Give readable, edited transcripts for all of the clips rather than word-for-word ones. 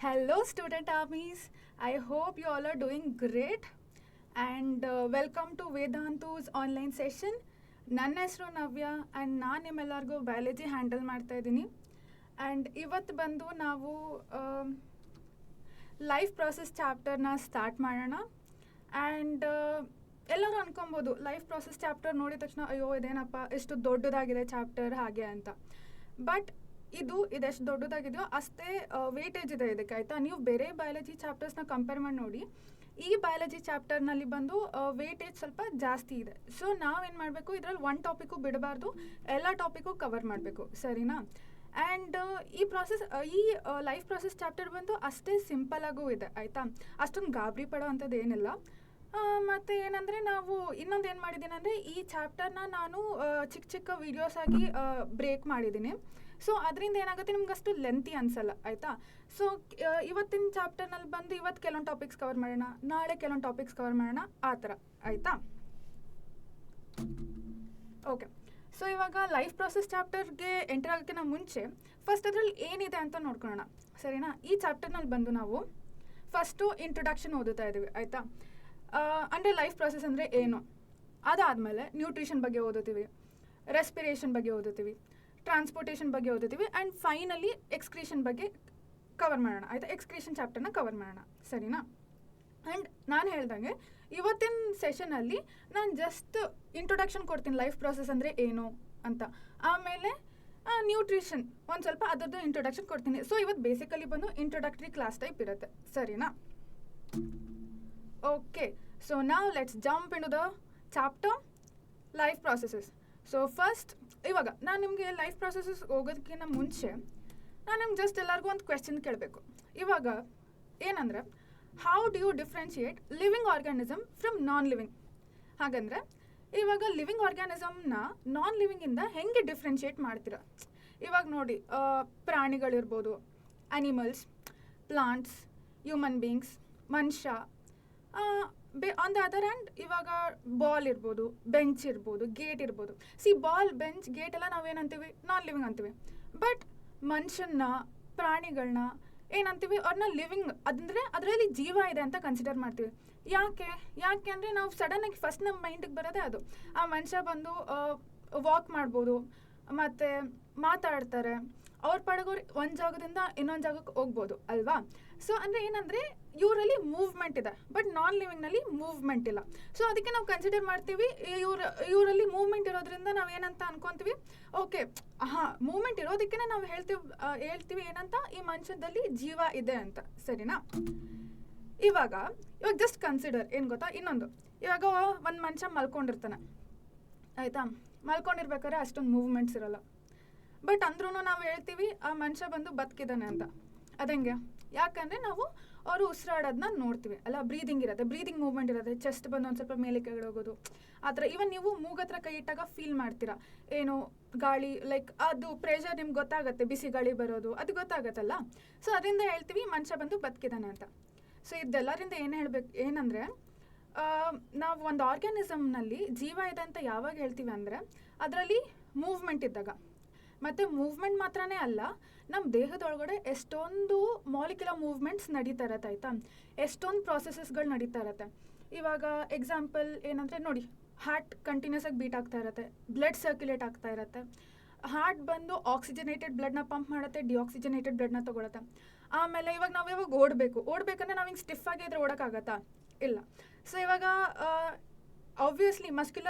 Hello, student armies. I hope you all are doing great. And welcome to Vedantu's online session. ನನ್ನ ಹೆಸರು ನವ್ಯ and ನಾನು ನಿಮ್ಮೆಲ್ಲರಿಗೂ biology handle ಮಾಡ್ತಾ ಇದ್ದೀನಿ. And ಇವತ್ತು ಬಂದು ನಾವು ಲೈಫ್ ಪ್ರಾಸೆಸ್ ಚಾಪ್ಟರ್ನ ಸ್ಟಾರ್ಟ್ ಮಾಡೋಣ. ಆ್ಯಂಡ್ ಎಲ್ಲರೂ ಅನ್ಕೊಬೋದು ಲೈಫ್ ಪ್ರಾಸೆಸ್ ಚಾಪ್ಟರ್ ನೋಡಿದ ತಕ್ಷಣ ಅಯ್ಯೋ ಇದೇನಪ್ಪ ಎಷ್ಟು ದೊಡ್ಡದಾಗಿದೆ ಚಾಪ್ಟರ್ ಹಾಗೆ ಅಂತ. ಬಟ್ ಇದೆಷ್ಟು ದೊಡ್ಡದಾಗಿದೆಯೋ ಅಷ್ಟೇ ವೇಟೇಜ್ ಇದೆ ಇದಕ್ಕೆ, ಆಯಿತಾ. ನೀವು ಬೇರೆ ಬಯಾಲಜಿ ಚಾಪ್ಟರ್ಸ್ನ ಕಂಪೇರ್ ಮಾಡಿ ನೋಡಿ. ಈ ಬಯಾಲಜಿ ಚಾಪ್ಟರ್ನಲ್ಲಿ ಬಂದು ವೇಟೇಜ್ ಸ್ವಲ್ಪ ಜಾಸ್ತಿ ಇದೆ. ಸೊ ನಾವೇನು ಮಾಡಬೇಕು, ಇದರಲ್ಲಿ ಒಂದು ಟಾಪಿಕ್ಕು ಬಿಡಬಾರ್ದು, ಎಲ್ಲ ಟಾಪಿಕ್ಕು ಕವರ್ ಮಾಡಬೇಕು, ಸರಿನಾ. ಆ್ಯಂಡ್ ಈ ಲೈಫ್ ಪ್ರಾಸೆಸ್ ಚಾಪ್ಟರ್ ಬಂದು ಅಷ್ಟೇ ಸಿಂಪಲ್ಲಾಗೂ ಇದೆ, ಆಯಿತಾ. ಅಷ್ಟೊಂದು ಗಾಬರಿ ಪಡೋ ಅಂಥದ್ದು ಏನಿಲ್ಲ. ಮತ್ತು ಏನಂದರೆ ನಾವು ಇನ್ನೊಂದು ಏನು ಮಾಡಿದ್ದೀನಿ ಅಂದರೆ, ಈ ಚಾಪ್ಟರ್ನ ನಾನು ಚಿಕ್ಕ ಚಿಕ್ಕ ವೀಡಿಯೋಸ್ ಆಗಿ ಬ್ರೇಕ್ ಮಾಡಿದ್ದೀನಿ. ಸೊ ಅದರಿಂದ ಏನಾಗುತ್ತೆ, ನಿಮ್ಗೆ ಅಷ್ಟು ಲೆಂತಿ ಅನಿಸಲ್ಲ, ಆಯಿತಾ. ಸೊ ಇವತ್ತಿನ ಚಾಪ್ಟರ್ನಲ್ಲಿ ಬಂದು ಇವತ್ತು ಕೆಲವೊಂದು ಟಾಪಿಕ್ಸ್ ಕವರ್ ಮಾಡೋಣ, ನಾಳೆ ಕೆಲವೊಂದು ಟಾಪಿಕ್ಸ್ ಕವರ್ ಮಾಡೋಣ, ಆ ಥರ, ಆಯಿತಾ. ಓಕೆ, ಸೊ ಇವಾಗ ಲೈಫ್ ಪ್ರಾಸೆಸ್ ಚಾಪ್ಟರ್ಗೆ ಎಂಟರ್ ಆಗೋಕ್ಕಿಂತ ಮುಂಚೆ ಫಸ್ಟ್ ಅದರಲ್ಲಿ ಏನಿದೆ ಅಂತ ನೋಡ್ಕೊಳ್ಳೋಣ, ಸರಿನಾ. ಈ ಚಾಪ್ಟರ್ನಲ್ಲಿ ಬಂದು ನಾವು ಫಸ್ಟು ಇಂಟ್ರೊಡಕ್ಷನ್ ಓದುತ್ತಾ ಇದ್ದೀವಿ, ಆಯಿತಾ. ಅಂದರೆ ಲೈಫ್ ಪ್ರಾಸೆಸ್ ಅಂದರೆ ಏನು, ಅದಾದಮೇಲೆ ನ್ಯೂಟ್ರಿಷನ್ ಬಗ್ಗೆ ಓದುತ್ತೀವಿ, ರೆಸ್ಪಿರೇಷನ್ ಬಗ್ಗೆ ಓದುತ್ತೀವಿ, ಟ್ರಾನ್ಸ್ಪೋರ್ಟೇಷನ್ ಬಗ್ಗೆ ಓದುತ್ತೀವಿ, ಆ್ಯಂಡ್ ಫೈನಲಿ ಎಕ್ಸ್ಕ್ರೀಷನ್ ಬಗ್ಗೆ ಕವರ್ ಮಾಡೋಣ, ಆಯಿತಾ. ಎಕ್ಸ್ಕ್ರೀಷನ್ ಚಾಪ್ಟರ್ನ ಕವರ್ ಮಾಡೋಣ, ಸರಿನಾ. ಆ್ಯಂಡ್ ನಾನು ಹೇಳ್ದಂಗೆ ಇವತ್ತಿನ ಸೆಷನಲ್ಲಿ ನಾನು ಜಸ್ಟ್ ಇಂಟ್ರೊಡಕ್ಷನ್ ಕೊಡ್ತೀನಿ, ಲೈಫ್ ಪ್ರಾಸೆಸ್ ಅಂದರೆ ಏನು ಅಂತ. ಆಮೇಲೆ ನ್ಯೂಟ್ರಿಷನ್ ಒಂದು ಸ್ವಲ್ಪ ಅದರದ್ದು ಇಂಟ್ರೊಡಕ್ಷನ್ ಕೊಡ್ತೀನಿ. ಸೊ ಇವತ್ತು ಬೇಸಿಕಲಿ ಬಂದು ಇಂಟ್ರೊಡಕ್ಟರಿ ಕ್ಲಾಸ್ ಟೈಪ್ ಇರುತ್ತೆ, ಸರಿನಾ. ಓಕೆ, ಸೊ ನಾವು let's jump into the chapter life processes. So first ಇವಾಗ ನಾನು ನಿಮಗೆ ಲೈಫ್ ಪ್ರಾಸೆಸಸ್ ಹೋಗೋದಕ್ಕಿಂತ ಮುಂಚೆ ನಾನು ನಿಮ್ಗೆ ಜಸ್ಟ್ ಎಲ್ಲರಿಗೂ ಒಂದು ಕ್ವೆಶ್ಚನ್ ಕೇಳಬೇಕು. ಇವಾಗ ಏನಂದರೆ, how do you differentiate living organism from non living? ಹಾಗಂದರೆ ಇವಾಗ ಲಿವಿಂಗ್ ಆರ್ಗ್ಯಾನಿಸಮ್ನ ನಾನ್ ಲಿವಿಂಗಿಂದ ಹೆಂಗೆ ಡಿಫ್ರೆನ್ಷಿಯೇಟ್ ಮಾಡ್ತೀರಾ? ಇವಾಗ ನೋಡಿ, ಪ್ರಾಣಿಗಳಿರ್ಬೋದು, ಅನಿಮಲ್ಸ್, ಪ್ಲಾಂಟ್ಸ್, ಹ್ಯೂಮನ್ ಬೀಯಿಂಗ್ಸ್, ಮನುಷ್ಯ. ಆನ್ ದ ಅದರ್ ಹ್ಯಾಂಡ್ ಇವಾಗ ಬಾಲ್ ಇರ್ಬೋದು, ಬೆಂಚ್ ಇರ್ಬೋದು, ಗೇಟ್ ಇರ್ಬೋದು. ಬಾಲ್, ಬೆಂಚ್, ಗೇಟ್ ಎಲ್ಲ ನಾವೇನಂತೀವಿ, ನಾನ್ ಲಿವಿಂಗ್ ಅಂತೀವಿ. ಬಟ್ ಮನುಷ್ಯನ್ನ, ಪ್ರಾಣಿಗಳನ್ನ ಏನಂತೀವಿ, ಅವ್ರನ್ನ ಲಿವಿಂಗ್, ಅಂದರೆ ಅದರಲ್ಲಿ ಜೀವ ಇದೆ ಅಂತ ಕನ್ಸಿಡರ್ ಮಾಡ್ತೀವಿ. ಯಾಕೆ ಅಂದರೆ ನಾವು ಸಡನ್ನಾಗಿ ಫಸ್ಟ್ ನಮ್ಮ ಮೈಂಡಿಗೆ ಬರೋದೇ ಅದು. ಆ ಮನುಷ್ಯ ಬಂದು ವಾಕ್ ಮಾಡ್ಬೋದು, ಮತ್ತು ಮಾತಾಡ್ತಾರೆ, ಅವ್ರ ಪಡಗೋರು ಒಂದು ಜಾಗದಿಂದ ಇನ್ನೊಂದು ಜಾಗಕ್ಕೆ ಹೋಗ್ಬೋದು ಅಲ್ವಾ. ಸೊ ಅಂದರೆ ಏನಂದರೆ ಇವರಲ್ಲಿ ಮೂವ್ಮೆಂಟ್ ಇದೆ, ಬಟ್ ನಾನ್ ಲಿವಿಂಗ್ನಲ್ಲಿ ಮೂವ್ಮೆಂಟ್ ಇಲ್ಲ. ಸೊ ಅದಕ್ಕೆ ನಾವು ಕನ್ಸಿಡರ್ ಮಾಡ್ತೀವಿ, ಇವರಲ್ಲಿ ಮೂವ್ಮೆಂಟ್ ಇರೋದ್ರಿಂದ ನಾವು ಏನಂತ ಅನ್ಕೊತೀವಿ, ಓಕೆ ಮೂವ್ಮೆಂಟ್ ಇರೋದಕ್ಕೆ ನಾವು ಹೇಳ್ತೀವಿ ಏನಂತ, ಈ ಮನುಷ್ಯದಲ್ಲಿ ಜೀವ ಇದೆ ಅಂತ, ಸರಿನಾ. ಇವಾಗ ಜಸ್ಟ್ ಕನ್ಸಿಡರ್ ಏನು ಗೊತ್ತಾ, ಇನ್ನೊಂದು, ಇವಾಗ ಒಂದು ಮನುಷ್ಯ ಮಲ್ಕೊಂಡಿರ್ತಾನೆ, ಆಯಿತಾ. ಮಲ್ಕೊಂಡಿರ್ಬೇಕಾದ್ರೆ ಅಷ್ಟೊಂದು ಮೂವ್ಮೆಂಟ್ಸ್ ಇರೋಲ್ಲ, ಬಟ್ ಅಂದ್ರೂ ನಾವು ಹೇಳ್ತೀವಿ ಆ ಮನುಷ್ಯ ಬಂದು ಬದುಕಿದ್ದಾನೆ ಅಂತ. ಅದಂಗೆ, ಯಾಕಂದರೆ ನಾವು ಅವರು ಉಸಿರಾಡೋದನ್ನ ನೋಡ್ತೀವಿ ಅಲ್ಲ, ಬ್ರೀದಿಂಗ್ ಇರುತ್ತೆ, ಬ್ರೀದಿಂಗ್ ಮೂವ್ಮೆಂಟ್ ಇರುತ್ತೆ, ಚೆಸ್ಟ್ ಬಂದು ಒಂದು ಸ್ವಲ್ಪ ಮೇಲೆ ಕೆಳಗೆ ಹೋಗೋದು ಆ ಥರ. ಈವನ್ ನೀವು ಮೂಗತ್ರ ಕೈ ಇಟ್ಟಾಗ ಫೀಲ್ ಮಾಡ್ತೀರಾ, ಏನು ಗಾಳಿ, ಲೈಕ್ ಅದು ಪ್ರೆಷರ್ ನಿಮ್ಗೆ ಗೊತ್ತಾಗುತ್ತೆ, ಬಿಸಿ ಗಾಳಿ ಬರೋದು ಅದು ಗೊತ್ತಾಗತ್ತಲ್ಲ. ಸೊ ಅದರಿಂದ ಹೇಳ್ತೀವಿ ಮನುಷ್ಯ ಬಂದು ಬದುಕಿದ್ದಾನೆ ಅಂತ. ಸೊ ಇದೆಲ್ಲರಿಂದ ಏನಂದರೆ ನಾವು ಒಂದು ಆರ್ಗ್ಯಾನಿಸಮ್ನಲ್ಲಿ ಜೀವ ಇದೆ ಅಂತ ಯಾವಾಗ ಹೇಳ್ತೀವಿ ಅಂದರೆ, ಅದರಲ್ಲಿ ಮೂವ್ಮೆಂಟ್ ಇದ್ದಾಗ. ಮತ್ತು ಮೂವ್ಮೆಂಟ್ ಮಾತ್ರನೇ ಅಲ್ಲ, ನಮ್ಮ ದೇಹದೊಳಗಡೆ ಎಷ್ಟೊಂದು ಮಾಲಿಕ್ಯುಲರ್ ಮೂವ್ಮೆಂಟ್ಸ್ ನಡೀತಾ ಇರತ್ತೆ, ಆಯಿತಾ. ಎಷ್ಟೊಂದು ಪ್ರಾಸೆಸಸ್ಗಳು ನಡೀತಾ ಇರತ್ತೆ. ಇವಾಗ ಎಕ್ಸಾಂಪಲ್ ಏನಂದರೆ ನೋಡಿ, ಹಾರ್ಟ್ ಕಂಟಿನ್ಯೂಸ್ ಆಗಿ ಬೀಟ್ ಆಗ್ತಾ ಇರುತ್ತೆ, ಬ್ಲಡ್ ಸರ್ಕ್ಯುಲೇಟ್ ಆಗ್ತಾ ಇರುತ್ತೆ. ಹಾರ್ಟ್ ಬಂದು ಆಕ್ಸಿಜನೇಟೆಡ್ ಬ್ಲಡ್ನ ಪಂಪ್ ಮಾಡುತ್ತೆ, ಡಿಆಕ್ಸಿಜನೇಟೆಡ್ ಬ್ಲಡ್ನ ತೊಗೊಳುತ್ತೆ. ಆಮೇಲೆ ಇವಾಗ ನಾವು ಯಾವಾಗ ಓಡಬೇಕಂದ್ರೆ ನಾವು ಹಿಂಗೆ ಸ್ಟಿಫ್ ಆಗಿ ಇದ್ರೆ ಓಡೋಕ್ಕಾಗತ್ತಾ? ಇಲ್ಲ. ಸೊ ಇವಾಗ ಆಬ್ವಿಯಸ್ಲಿ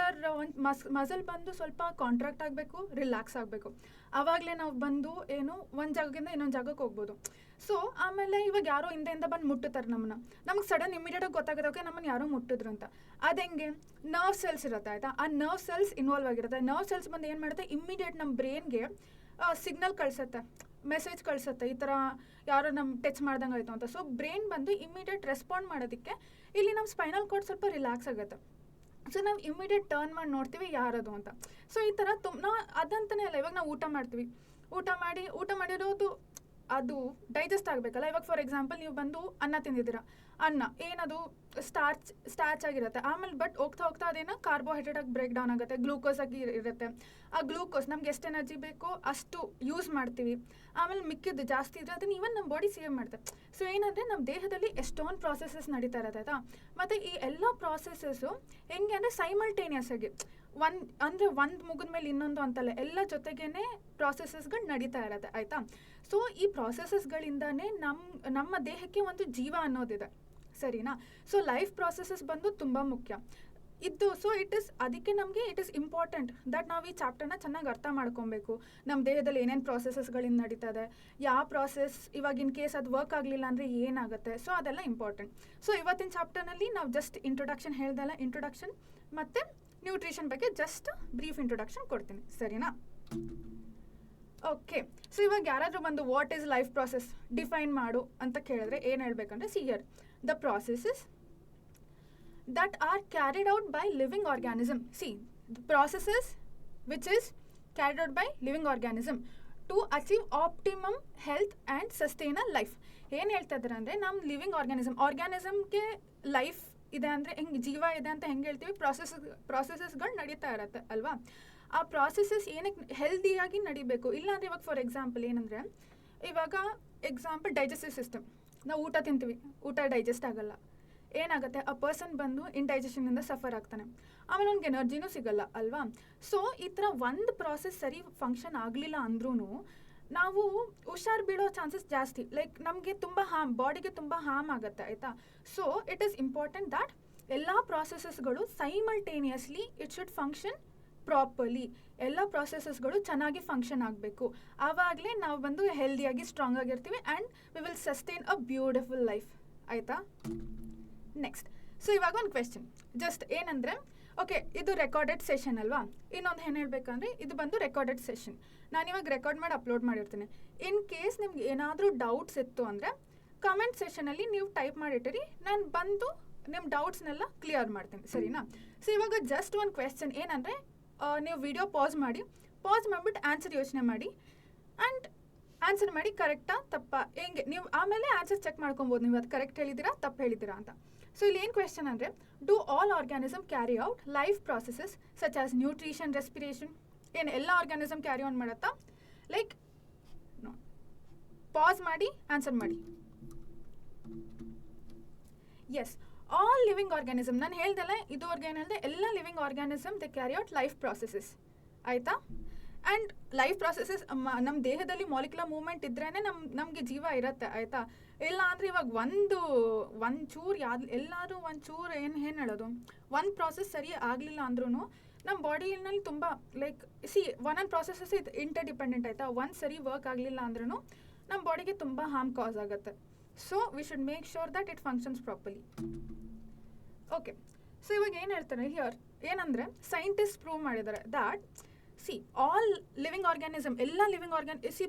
ಒಂದು ಮಸಲ್ ಬಂದು ಸ್ವಲ್ಪ ಕಾಂಟ್ರಾಕ್ಟ್ ಆಗಬೇಕು, ರಿಲ್ಯಾಕ್ಸ್ ಆಗಬೇಕು, ಆವಾಗಲೇ ನಾವು ಬಂದು ಒಂದು ಜಾಗದಿಂದ ಇನ್ನೊಂದು ಜಾಗಕ್ಕೆ ಹೋಗ್ಬೋದು. ಸೊ ಆಮೇಲೆ ಇವಾಗ ಯಾರೋ ಹಿಂದೆಯಿಂದ ಬಂದು ಮುಟ್ಟುತ್ತಾರೆ ನಮಗೆ ಸಡನ್ ಇಮಿಡಿಯೇಟಾಗಿ ಗೊತ್ತಾಗುತ್ತೆ, ಓಕೆ ನಮ್ಮನ್ನು ಯಾರೋ ಮುಟ್ಟಿದ್ರು ಅಂತ. ಅದು ಹೆಂಗೆ, ನರ್ವ್ ಸೆಲ್ಸ್ ಇರುತ್ತೆ, ಆಯಿತಾ. ಆ ನರ್ವ್ ಸೆಲ್ಸ್ ಇನ್ವಾಲ್ವ್ ಆಗಿರುತ್ತೆ. ನರ್ವ್ ಸೆಲ್ಸ್ ಬಂದು ಏನು ಮಾಡುತ್ತೆ, ಇಮ್ಮಿಡಿಯೇಟ್ ನಮ್ಮ ಬ್ರೈನ್ಗೆ ಸಿಗ್ನಲ್ ಕಳಿಸುತ್ತೆ, ಮೆಸೇಜ್ ಕಳಿಸುತ್ತೆ, ಈ ಥರ ಯಾರೋ ನಮ್ಮ ಟಚ್ ಮಾಡ್ದಂಗೆ ಆಯಿತು ಅಂತ. ಸೊ ಬ್ರೈನ್ ಬಂದು ಇಮ್ಮಿಡಿಯೇಟ್ ರೆಸ್ಪಾಂಡ್ ಮಾಡೋದಕ್ಕೆ ಇಲ್ಲಿ ನಮ್ಮ ಸ್ಪೈನಲ್ ಕಾರ್ಡ್ ಸ್ವಲ್ಪ ರಿಲ್ಯಾಕ್ಸ್ ಆಗುತ್ತೆ. ಸೊ ನಾವು ಇಮ್ಮಿಡಿಯೇಟ್ ಟರ್ನ್ ಮಾಡಿ ನೋಡ್ತೀವಿ ಯಾರದು ಅಂತ. ಸೊ ಈ ಥರ ನಾವು ಅದಂತನೇ ಅಲ್ಲ, ಇವಾಗ ನಾವು ಊಟ ಮಾಡಿರೋದು ಅದು ಡೈಜೆಸ್ಟ್ ಆಗಬೇಕಲ್ಲ. ಇವಾಗ ಫಾರ್ ಎಕ್ಸಾಂಪಲ್ ನೀವು ಬಂದು ಅನ್ನ ತಿಂದಿದ್ದೀರಾ, ಅನ್ನ ಏನದು ಸ್ಟಾರ್ಚ್ ಆಗಿರುತ್ತೆ, ಆಮೇಲೆ ಬಟ್ ಹೋಗ್ತಾ ಹೋಗ್ತಾ ಅದೇನೋ ಕಾರ್ಬೋಹೈಡ್ರೇಟ್ ಆಗಿ ಬ್ರೇಕ್ ಡೌನ್ ಆಗುತ್ತೆ, ಗ್ಲೂಕೋಸ್ ಆಗಿ ಇರುತ್ತೆ. ಆ ಗ್ಲೂಕೋಸ್ ನಮ್ಗೆ ಎಷ್ಟು ಎನರ್ಜಿ ಬೇಕೋ ಅಷ್ಟು ಯೂಸ್ ಮಾಡ್ತೀವಿ, ಆಮೇಲೆ ಮಿಕ್ಕಿದ್ದು ಜಾಸ್ತಿ ಇದ್ರೆ ಅದನ್ನ ಈವನ್ ನಮ್ಮ ಬಾಡಿ ಸೇವ್ ಮಾಡುತ್ತೆ. ಸೊ ಏನಂದರೆ ನಮ್ಮ ದೇಹದಲ್ಲಿ ಎಷ್ಟೊಂದು ಪ್ರಾಸೆಸಸ್ ನಡೀತಾ ಇರುತ್ತೆ ಆಯಿತಾ. ಮತ್ತು ಈ ಎಲ್ಲ ಪ್ರಾಸೆಸಸ್ಸು ಹೆಂಗೆ ಅಂದರೆ ಸೈಮಲ್ಟೇನಿಯಸ್ ಆಗಿ ಒಂದು ಮುಗಿದ ಮೇಲೆ ಇನ್ನೊಂದು ಅಂತಲ್ಲ, ಎಲ್ಲ ಜೊತೆಗೇನೆ ಪ್ರಾಸೆಸಸ್ಗಳು ನಡೀತಾ ಇರುತ್ತೆ ಆಯಿತಾ. ಸೊ ಈ ಪ್ರಾಸೆಸಸ್ಗಳಿಂದಾನೇ ನಮ್ಮ ದೇಹಕ್ಕೆ ಒಂದು ಜೀವ ಅನ್ನೋದಿದೆ, ಸರಿನಾ. ಸೊ ಲೈಫ್ ಪ್ರಾಸೆಸಸ್ ಬಂದು ತುಂಬ ಮುಖ್ಯ ಇದ್ದು. ಸೊ ಅದಕ್ಕೆ ನಮಗೆ ಇಟ್ ಇಸ್ ಇಂಪಾರ್ಟೆಂಟ್ ದಟ್ ನಾವು ಈ ಚಾಪ್ಟರ್ನ ಚೆನ್ನಾಗಿ ಅರ್ಥ ಮಾಡ್ಕೊಬೇಕು. ನಮ್ಮ ದೇಹದಲ್ಲಿ ಏನೇನು ಪ್ರಾಸೆಸಸ್ಗಳಿಂದ ನಡೀತದೆ, ಯಾವ ಪ್ರಾಸೆಸ್ ಇವಾಗ ಇನ್ ಕೇಸ್ ಅದು ವರ್ಕ್ ಆಗಲಿಲ್ಲ ಅಂದರೆ ಏನಾಗುತ್ತೆ, ಸೊ ಅದೆಲ್ಲ ಇಂಪಾರ್ಟೆಂಟ್. ಸೊ ಇವತ್ತಿನ ಚಾಪ್ಟರ್ನಲ್ಲಿ ನಾವು ಜಸ್ಟ್ ಇಂಟ್ರೊಡಕ್ಷನ್ ಹೇಳ್ದಲ್ಲ, ಇಂಟ್ರೊಡಕ್ಷನ್ ಮತ್ತು ನ್ಯೂಟ್ರಿಷನ್ ಬಗ್ಗೆ ಜಸ್ಟ್ ಬ್ರೀಫ್ ಇಂಟ್ರೊಡಕ್ಷನ್ ಕೊಡ್ತೀನಿ, ಸರಿನಾ. ಓಕೆ, ಸೊ ಇವಾಗ ಯಾರಾದರೂ ಬಂದು what is life process define ಮಾಡು ಅಂತ ಕೇಳಿದ್ರೆ ಏನು ಹೇಳಬೇಕಂದ್ರೆ, see here the processes that are carried out by living organism. See, the processes which is carried out by living organism to achieve optimum health and sustain a life. ಏನು ಹೇಳ್ತಾ ಇದ್ದಾರೆ ಅಂದರೆ, ನಮ್ಮ ಲಿವಿಂಗ್ ಆರ್ಗ್ಯಾನಿಸಮ್ಗೆ ಲೈಫ್ ಇದೆ ಅಂದರೆ ಹೆಂಗೆ ಜೀವ ಇದೆ ಅಂತ ಹೆಂಗೆ ಹೇಳ್ತೀವಿ, ಪ್ರಾಸೆಸಸ್ಗಳು ನಡೀತಾ ಇರುತ್ತೆ ಅಲ್ವಾ. ಆ ಪ್ರಾಸೆಸಸ್ ಏನಕ್ಕೆ ಹೆಲ್ದಿಯಾಗಿ ನಡಿಬೇಕು, ಇಲ್ಲಾಂದರೆ ಇವಾಗ ಫಾರ್ ಎಕ್ಸಾಂಪಲ್ ಏನಂದರೆ, ಇವಾಗ ಎಕ್ಸಾಂಪಲ್ ಡೈಜೆಸ್ಟಿವ್ ಸಿಸ್ಟಮ್, ನಾವು ಊಟ ತಿಂತೀವಿ, ಊಟ ಡೈಜೆಸ್ಟ್ ಆಗಲ್ಲ, ಏನಾಗುತ್ತೆ ಆ ಪರ್ಸನ್ ಬಂದು ಇಂಡೈಜೆಷನಿಂದ ಸಫರ್ ಆಗ್ತಾನೆ, ಆಮೇಲೆ ಅವ್ನಿಗೆ ಎನರ್ಜಿನೂ ಸಿಗಲ್ಲ ಅಲ್ವಾ. ಸೊ ಈ ಥರ ಒಂದು ಪ್ರಾಸೆಸ್ ಸರಿ ಫಂಕ್ಷನ್ ಆಗಲಿಲ್ಲ ಅಂದ್ರೂ ನಾವು ಹುಷಾರು ಬೀಳೋ ಚಾನ್ಸಸ್ ಜಾಸ್ತಿ, ಲೈಕ್ ನಮಗೆ ತುಂಬ ಬಾಡಿಗೆ ತುಂಬ ಹಾರ್ಮ್ ಆಗುತ್ತೆ ಆಯಿತಾ. So it is important that ಎಲ್ಲ ಪ್ರಾಸೆಸಸ್ಗಳು simultaneously it should function properly. ಎಲ್ಲ ಪ್ರಾಸೆಸಸ್ಗಳು ಚೆನ್ನಾಗಿ ಫಂಕ್ಷನ್ ಆಗಬೇಕು, ಆವಾಗಲೇ ನಾವು ಬಂದು ಹೆಲ್ದಿಯಾಗಿ ಸ್ಟ್ರಾಂಗ್ ಆಗಿರ್ತೀವಿ and we will sustain a beautiful life ಆಯಿತಾ. ನೆಕ್ಸ್ಟ್, ಸೊ ಇವಾಗ ಒಂದು ಕ್ವೆಶ್ಚನ್ ಜಸ್ಟ್ ಏನಂದರೆ, ಓಕೆ ಇದು ರೆಕಾರ್ಡೆಡ್ ಸೆಷನ್ ಅಲ್ವಾ, ಇನ್ನೊಂದು ಏನು ಹೇಳಬೇಕಂದ್ರೆ ಇದು ಬಂದು ರೆಕಾರ್ಡೆಡ್ ಸೆಷನ್, ನಾನಿವಾಗ ರೆಕಾರ್ಡ್ ಮಾಡಿ ಅಪ್ಲೋಡ್ ಮಾಡಿರ್ತೀನಿ. ಇನ್ ಕೇಸ್ ನಿಮ್ಗೆ ಏನಾದರೂ ಡೌಟ್ಸ್ ಇತ್ತು ಅಂದರೆ ಕಮೆಂಟ್ ಸೆಷನಲ್ಲಿ ನೀವು ಟೈಪ್ ಮಾಡಿಟ್ಟಿರಿ, ನಾನು ಬಂದು ನಿಮ್ಮ ಡೌಟ್ಸ್ನೆಲ್ಲ ಕ್ಲಿಯರ್ ಮಾಡ್ತೀನಿ, ಸರಿನಾ. ಸೊ ಇವಾಗ ಜಸ್ಟ್ ಒಂದು ಕ್ವೆಶ್ಚನ್ ಏನಂದರೆ, ನೀವು ವಿಡಿಯೋ ಪಾಸ್ ಮಾಡಿಬಿಟ್ಟು ಆನ್ಸರ್ ಯೋಚನೆ ಮಾಡಿ ಆ್ಯಂಡ್ ಆನ್ಸರ್ ಮಾಡಿ ಕರೆಕ್ಟಾ ತಪ್ಪಾ ಹೆಂಗೆ ನೀವು ಆಮೇಲೆ ಆನ್ಸರ್ ಚೆಕ್ ಮಾಡ್ಕೊಬೋದು, ನೀವು ಅದು ಕರೆಕ್ಟ್ ಹೇಳಿದ್ದೀರಾ ತಪ್ಪು ಹೇಳಿದ್ದೀರಾ ಅಂತ. ಸೊ ಇಲ್ಲಿ ಏನು ಕ್ವೆಶ್ಚನ್ ಅಂದರೆ, do all organism carry out life processes such as nutrition, respiration, ಏನು ಎಲ್ಲ ಆರ್ಗ್ಯಾನಿಸಮ್ ಕ್ಯಾರಿ ಆನ್ ಮಾಡುತ್ತಾ, ಲೈಕ್ ಪಾಸ್ ಮಾಡಿ ಆನ್ಸರ್ ಮಾಡಿ. ಎಸ್, ಆಲ್ ಲಿವಿಂಗ್ ಆರ್ಗ್ಯಾನಿಸಮ್, ನಾನು ಹೇಳ್ದಲ್ಲ ಇದುವರೆಗೆ ಏನು ಹೇಳಿದೆ, ಎಲ್ಲ living organism they carry out life processes ಆಯಿತಾ. ಆ್ಯಂಡ್ ಲೈಫ್ ಪ್ರಾಸೆಸಸ್ ನಮ್ಮ ದೇಹದಲ್ಲಿ ಮಾಲಿಕ್ಯುಲರ್ ಮೂವ್ಮೆಂಟ್ ಇದ್ರೇ ನಮಗೆ ಜೀವ ಇರುತ್ತೆ ಆಯಿತಾ. ಇಲ್ಲ ಅಂದರೆ ಇವಾಗ ಒಂಚೂರು ಎಲ್ಲರೂ ಒಂಚೂರು ಏನು ಹೇಳೋದು, ಒಂದು ಪ್ರಾಸೆಸ್ ಸರಿ ಆಗಲಿಲ್ಲ ಅಂದ್ರೂ ನಮ್ಮ ಬಾಡಿನಲ್ಲಿ ತುಂಬ ಲೈಕ್ ಒಂದೊಂದು ಪ್ರಾಸೆಸಸ್ ಇದು ಇಂಟರ್ಡಿಪೆಂಡೆಂಟ್ ಆಯಿತಾ. ಒಂದು ಸರಿ ವರ್ಕ್ ಆಗಲಿಲ್ಲ ಅಂದ್ರೂ ನಮ್ಮ ಬಾಡಿಗೆ ತುಂಬ ಹಾರ್ಮ್ ಕಾಸ್ ಆಗುತ್ತೆ. So we should make sure that it functions properly. Okay, so ಇವಾಗ ಏನು ಹೇಳ್ತಾರೆ ಹಿಯರ್ ಏನಂದರೆ, ಸೈಂಟಿಸ್ಟ್ ಪ್ರೂವ್ ಮಾಡಿದ್ದಾರೆ ದ್ಯಾಟ್ ಆಲ್ ಲಿವಿಂಗ್ ಆರ್ಗ್ಯಾನಿಸಮ್, ಎಲ್ಲ ಲಿವಿಂಗ್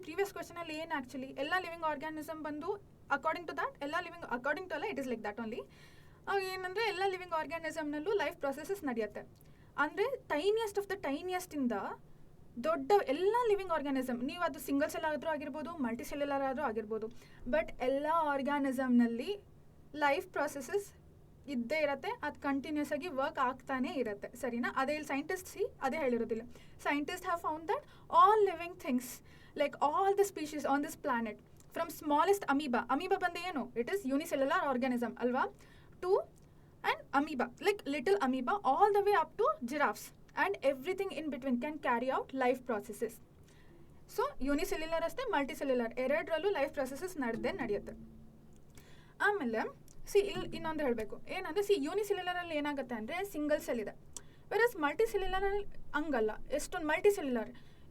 ಪ್ರೀವಿಯಸ್ ಕ್ವೆಶ್ಚನಲ್ಲಿ ಏನು ಆ್ಯಕ್ಚುಲಿ ಎಲ್ಲ ಲಿವಿಂಗ್ ಆರ್ಗ್ಯಾನಿಸಮ್ ಬಂದು ಅಕಾರ್ಡಿಂಗ್ ಟು ದ್ಯಾಟ್ ಎಲ್ಲ ಲಿವಿಂಗ್ ಅಕಾರ್ಡಿಂಗ್ ಟು ಅಲ್ಲ it is like that only. ಏನಂದರೆ ಎಲ್ಲ ಲಿವಿಂಗ್ ಆರ್ಗ್ಯಾನಿಸಮ್ನಲ್ಲೂ ಲೈಫ್ ಪ್ರೊಸೆಸಸ್ ನಡೆಯುತ್ತೆ. ಅಂದರೆ ಟೈನಿಯಸ್ಟ್ ಆಫ್ ದ ಟೈನಿಯಸ್ಟಿಂದ ದೊಡ್ಡ ಎಲ್ಲ ಲಿವಿಂಗ್ ಆರ್ಗ್ಯಾನಿಸಮ್, ನೀವು ಅದು ಸಿಂಗಲ್ ಸೆಲ್ ಆದರೂ ಆಗಿರ್ಬೋದು, ಮಲ್ಟಿ ಸೆಲ್ಯುಲರ್ ಆದರೂ ಆಗಿರ್ಬೋದು, ಬಟ್ ಎಲ್ಲ ಆರ್ಗ್ಯಾನಿಸಮ್ನಲ್ಲಿ ಲೈಫ್ ಪ್ರೊಸೆಸಸ್ ಇದ್ದೇ ಇರುತ್ತೆ, ಅದು ಕಂಟಿನ್ಯೂಸ್ ಆಗಿ ವರ್ಕ್ ಆಗ್ತಾನೇ ಇರುತ್ತೆ, ಸರಿನಾ. ಅದೇ ಇಲ್ಲಿ ಅದೇ ಹೇಳಿರೋದಿಲ್ಲ. Scientist have found that all living things like all the species on this planet from smallest amoeba ಬಂದು ಏನು ಇಟ್ ಈಸ್ ಯೂನಿಸೆಲ್ಯುಲರ್ ಆರ್ಗ್ಯಾನಿಸಮ್ ಅಲ್ವಾ, to and amoeba like little amoeba all the way up to giraffes and everything in between can carry out life processes. So unicellular ಅಷ್ಟೇ multicellular ಎರಡರಲ್ಲೂ life processes ನಡೆಯುತ್ತೆ. ಆಮೇಲೆ ಇಲ್ಲಿ ಇನ್ನೊಂದು ಹೇಳಬೇಕು ಏನಂದರೆ, ಯೂನಿಸೆಲ್ಯುಲರಲ್ಲಿ ಏನಾಗುತ್ತೆ ಅಂದರೆ ಸಿಂಗಲ್ ಸೆಲ್ ಇದೆ, ವೆರಸ್ ಮಲ್ಟಿಸೆಲ್ಯುಲರಲ್ಲಿ ಹಂಗಲ್ಲ,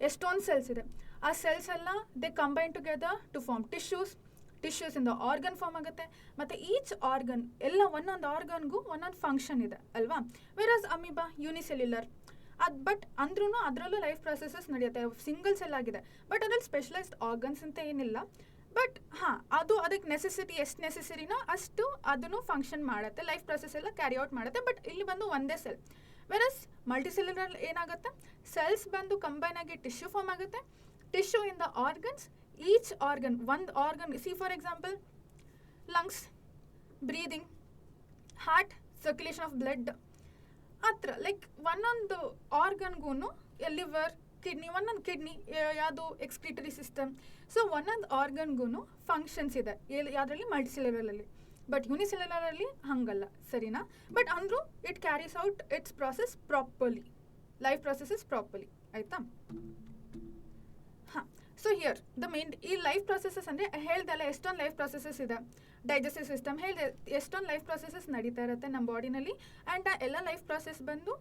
ಎಷ್ಟೊಂದು ಸೆಲ್ಸ್ ಇದೆ. ಆ ಸೆಲ್ಸ್ ಎಲ್ಲ they combine together to form ಟಿಶ್ಯೂಸಿಂದ ಆರ್ಗನ್ ಫಾರ್ಮ್ ಆಗುತ್ತೆ, ಮತ್ತು ಈಚ್ ಆರ್ಗನ್ ಎಲ್ಲ ಒಂದೊಂದು ಆರ್ಗನ್ಗೂ ಒಂದೊಂದು ಫಂಕ್ಷನ್ ಇದೆ ಅಲ್ವಾ. ವೆರಸ್ ಅಮೀಬಾ ಯೂನಿಸೆಲ್ಯುಲರ್ ಬಟ್ ಅಂದ್ರೂ ಅದರಲ್ಲೂ ಲೈಫ್ ಪ್ರೊಸೆಸಸ್ ನಡೆಯುತ್ತೆ, ಸಿಂಗಲ್ ಸೆಲ್ ಆಗಿದೆ, ಬಟ್ ಅದ್ರಲ್ಲಿ ಸ್ಪೆಷಲೈಸ್ಡ್ ಆರ್ಗನ್ಸ್ ಅಂತ ಏನಿಲ್ಲ. ಬಟ್ ಅದಕ್ಕೆ ನೆಸೆಸಿಟಿ ಎಷ್ಟು ನೆಸೆಸರಿನೋ ಅಷ್ಟು ಅದನ್ನು ಫಂಕ್ಷನ್ ಮಾಡುತ್ತೆ, ಲೈಫ್ ಪ್ರೊಸೆಸ್ ಎಲ್ಲ ಕ್ಯಾರಿ ಔಟ್ ಮಾಡುತ್ತೆ. ಬಟ್ ಇಲ್ಲಿ ಬಂದು ಒಂದೇ ಸೆಲ್. ವೆರಸ್ ಮಲ್ಟಿಸೆಲ್ಯುಲರ್ ಏನಾಗುತ್ತೆ, ಸೆಲ್ಸ್ ಬಂದು ಕಂಬೈನ್ ಆಗಿ ಟಿಶ್ಯೂ ಫಾರ್ಮ್ ಆಗುತ್ತೆ, ಟಿಶ್ಯೂ ಇಂದ ಆರ್ಗನ್ಸ್, ಈಚ್ ಆರ್ಗನ್, ಒಂದು organ, C for example lungs, breathing, heart, circulation of blood, ಆ ಥರ ಲೈಕ್ ಒಂದೊಂದು ಆರ್ಗನ್ಗೂ ಲಿವರ್, ಕಿಡ್ನಿ, ಒಂದೊಂದು ಕಿಡ್ನಿ ಯಾವುದು ಎಕ್ಸ್ಕ್ರೀಟರಿ ಸಿಸ್ಟಮ್. ಸೊ ಒಂದೊಂದು ಆರ್ಗನ್ಗೂ ಫಂಕ್ಷನ್ಸ್ ಇದೆ ಯಾವುದರಲ್ಲಿ ಮಲ್ಟಿಸೆಲ್ಯುಲರಲ್ಲಿ. ಬಟ್ ಯೂನಿಸೆಲ್ಯುಲರಲ್ಲಿ ಹಂಗಲ್ಲ, ಸರಿನಾ? ಬಟ್ ಅಂದರೂ it carries out it's process properly, life processes properly, ಆಯಿತಾ? ಹಾಂ, ಸೊ ಹಿಯರ್ ದ ಮೇನ್ ಈ ಲೈಫ್ ಪ್ರೊಸೆಸಸ್ ಅಂದರೆ ಹೇಳ್ದಲ್ಲ ಎಷ್ಟೊಂದು ಲೈಫ್ ಪ್ರೊಸೆಸಸ್ ಇದೆ. ಡೈಜೆಸ್ಟಿವ್ ಸಿಸ್ಟಮ್ ಹೇಳಿದೆ, ಎಷ್ಟೊಂದು ಲೈಫ್ ಪ್ರೊಸೆಸಸ್ ನಡೀತಾ ಇರುತ್ತೆ ನಮ್ಮ ಬಾಡಿನಲ್ಲಿ. ಆ್ಯಂಡ್ ಆ ಎಲ್ಲ ಲೈಫ್ ಪ್ರೊಸೆಸ್ ಬಂದು